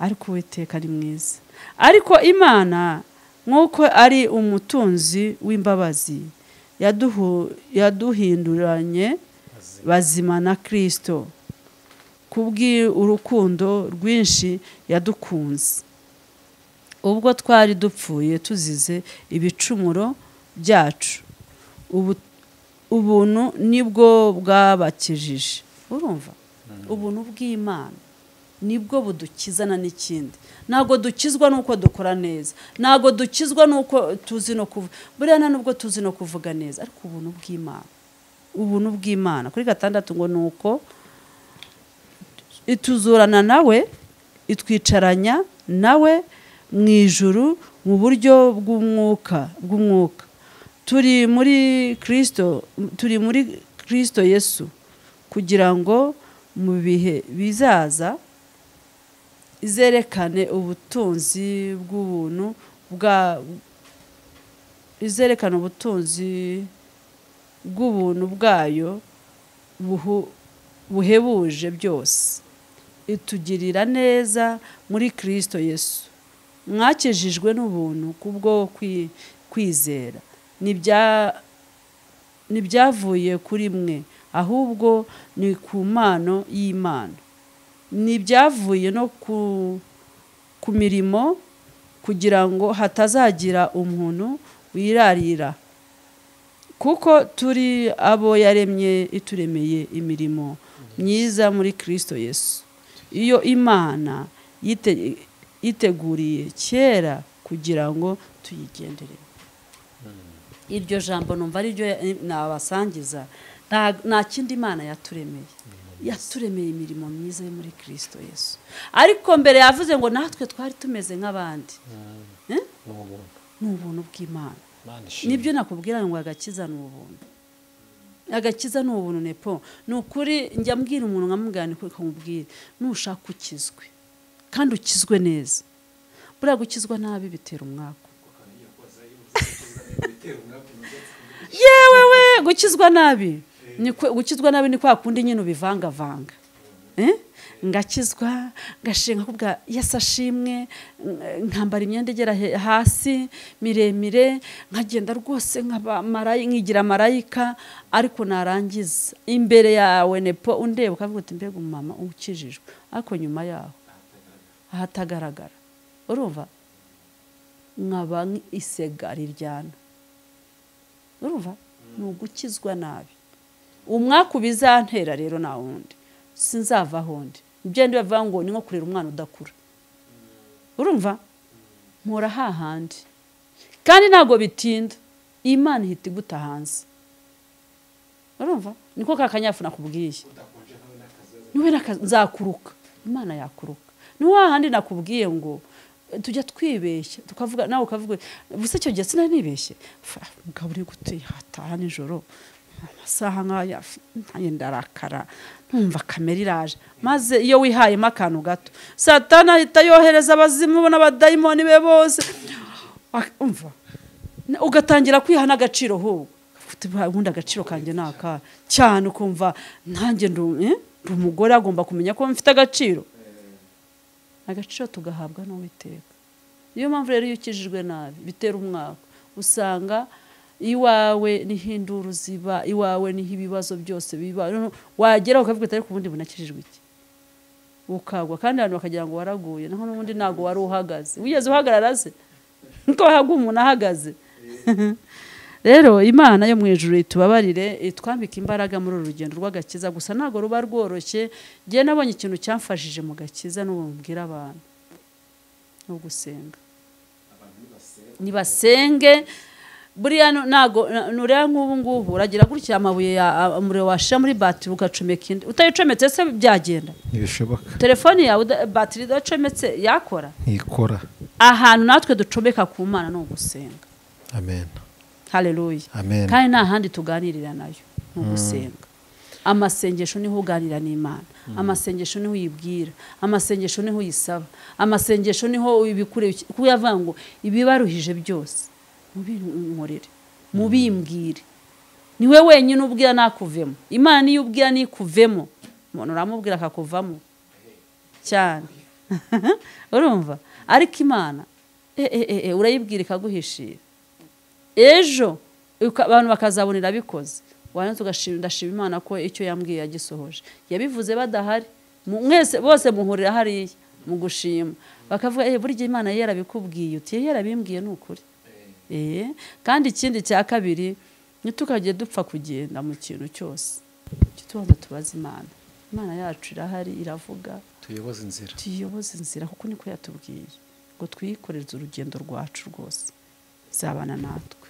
S1: ariko Uwiteka ari mwiza. Ariko Imana nk'uko ari umutunzi w'imbabazi yaduhinduranye bazima na Kristo kubw'urukundo rwinshi yadukunze, ubwo twari dupfuye tuzize ibicumuro byacu, ubuntu nibwo bwabakijije. Urumva? Ubuntu bw'Imana nibwo budukizana n'ikindi. Ntago dukizwa nuko dukora neza, ntago dukizwa nuko tuzi no kuvuga, buriya nubwo tuzi no kuvuga neza, ariko ubuntu bw'Imana, ubuntu bw'Imana kuri 6 ngo nuko ituzurana nawe, itwicaranya nawe mu ijuru mu buryo bw'umwuka. Turi muri Kristo Yesu, kugira ngo mu bihe bizaza izerekane ubutunzi bw'ubuntu bwayo buhebuje byose, itugirira neza muri Kristo Yesu. Mwakejejwe n'ubuntu kubwo kwizera, ntibyavuye kuri mwe, ahubwo ni ku mpano y'Imana. Ntibyavuye no ku mirimo, kugira ngo hatazagira umuntu wirarira, kuko turi abo yaremye ituremeye imirimo myiza muri Kristo Yesu, iyo Imana yiteguriye kera kugira ngo tuyigendere. Iryo jambo numva ari ryo nabasangiza. Nta kindi Imana yaturemeye imirimo myiza yo muri Kristo Yesu. Ariko mbere yavuze ngo natwe twari tumeze nk'abandi. Ni ubuntu bw'Imana. Nibyo nakubwira ngo agakiza ni ubuntu. Agakiza ni ubuntu nepo. Ni ukuri njya mbwira umuntu nkamubwira niko kamubwira, nushaka ukizwe kandi ukizwe neza. Buriya gukizwa nabi bitera umwaka. Yewe gukizwa nabi. Gukizwa nabi ni kwa kundi nyine ubivangavanga. Ngakizwa, ngashenga kubwa Yesu ashimwe, nkambara imyenda igera hasi miremire, nkagenda rwose nkigira marayika, ariko narangiza imbere yawe nepo undeba ukavuga uti mbega umama ukijijwe, ariko nyuma yaho ahatagaragara. Urumva? Nkaba isega riryana. Urumva? Ni ugukizwa nabi. Umwaka ubizantera rero na wundi sinzava hondi. Ibyo ndi bavuga ngo ni nko kurera umwana udakura. Urumva? Mpora hahandi. Kandi ntago bitinda. Imana ihita iguta hanze. Urumva? Niko kakanyafu nakubwiye. Niwe nzakuruka. Imana yakuruka. Ni hahandi nakubwiye ngo tujya twibeshya tukavuga nawe ukavuga buse cyo gihe sinanibeshye mugabo uri gute hataha nijoro amasaha nk'aya nanjye ndarakara ntumva kamera iraje maze iyo wihayemo akantu gato Satani ahita yohereza abazimu n'abadayimoni be bose umva ugatangira kwihana agaciro ahubwo ubundi agaciro kanjye naka cyane ukumva nanjye ndi umugore agomba kumenya ko mfite agaciro tugahabwa n'Uwiteka. Niyo mpamvu rero iyo ukijijwe nabi bitera umwaka usanga iwawe n'ihinduru ziba iwawe niho ibibazo byose biba wagera ukavuga ati ariko ubundi bunakijijwe iki ukagwa kandi abantu bakagira ngo waraguye naho n'ubundi ntago wari uhagaze wigeze uhagarara se nko hagu umuntu ahagaze. Rero Imana yo mu ijuru itubabarire itwambika imbaraga muri uru rugendo rw'agakiza gusa ntago ruba rworoshye. Ngiye nabonye ikintu cyamfashije mu gakiza n'ubumbwira abantu no gusenga nibasenge buriya ntago nurera nk'ubu ngubu uragira gutya amabuye ya umuriro washira muri batiri ugacomeka indi utayicometse se byagenda
S2: ntibishoboka.
S1: Telefone yawe batiri idacometse yakora
S2: ntikora.
S1: Ahantu natwe ducomeka ku Mana no gusenga.
S2: Amen.
S1: Haleluya.
S2: Amen.
S1: Kandi nta handi tuganirira nayo no gusenga. Amasengesho niho uganira n'Imana. Amasengesho niho uyibwira. Amasengesho niho uyisaba. Amasengesho niho ubikure kuyavango ibibaruhije byose mubinkorere mubimbwire. Niwe wenyine ubwira nakuvemo. Imana niyo ubwira nikuvemo umuntu uramubwira akakuvamo cyane. Urumva ariko Imana urayibwira ikaguhishira ejo abantu bakazabonera bikoze wanze ugashima Imana ko icyo yambwiye yagisohoje yabivuze badahari mwese bose muhurira hariya mu gushima bakavuga burya Imana yarabikubwiye uti yarabimbwiye n'ukuri. Kandi ikindi cya kabiri nitukagiye dupfa kugenda mu kintu cyose kitubanza tubaza Imana yacu irahari iravuga tuyoboze inzira kuko niko yatubwiye ngo twikoreze urugendo rwacu rwose zabana natwe.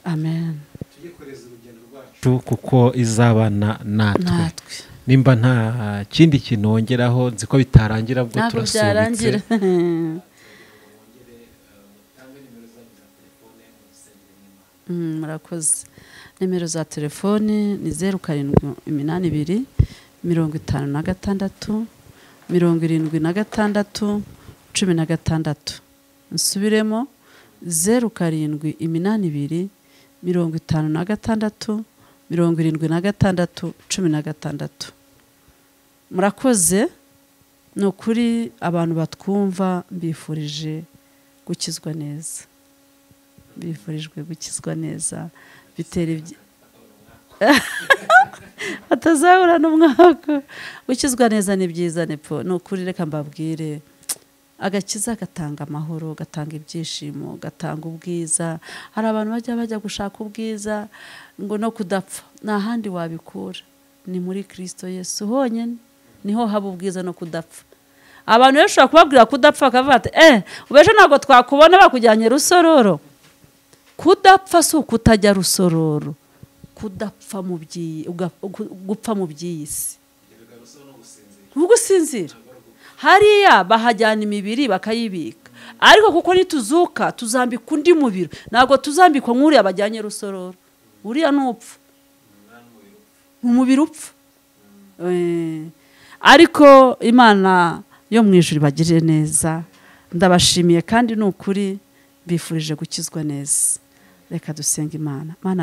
S1: Amen.
S2: Tuyikoreze urugendo rwacu kuko izabana natwe. Nimba nta kindi kintu wongeraho nzi ko bitarangira bwo turasubitse.
S1: Murakoze. Nimero za telefone ni 0782 56 76 16. Nsubiremo 0782 56 76 16. Murakoze. Nukuri abantu batwumva mbifurije gukizwa neza. Bifurijwe gukizwa neza bitera atazahura n'umwaka. Gukizwa neza ni byiza nepo nukuri reka mbabwire agakiza gatanga amahoro gatanga ibyishimo gatanga ubwiza. Hari abantu bajya gushaka ubwiza ngo no kudapfa nta handi wabikura ni muri Kristo Yesu honyine niho haba ubwiza no kudapfa. Abantu bashobora kubabwira kudapfa akavuga ati ubeje ntago twakubona bakujyanye Rusororo. Kudapfa si ukutajya Rusororo kudapfa mu gupfa mu by'isi ugusinzira hariya bahajyana imibiri bakayibika ariko kuko nituzuka tuzambika undi mubiri ntago tuzambikwa nk'uriya bajyanye Rusororo uriya n'upfa umubiri upfa. Ariko Imana yo mu ijuru bagirire neza ndabashimiye kandi n'ukuri bifurije gukizwa neza. Reka dusenga Imana.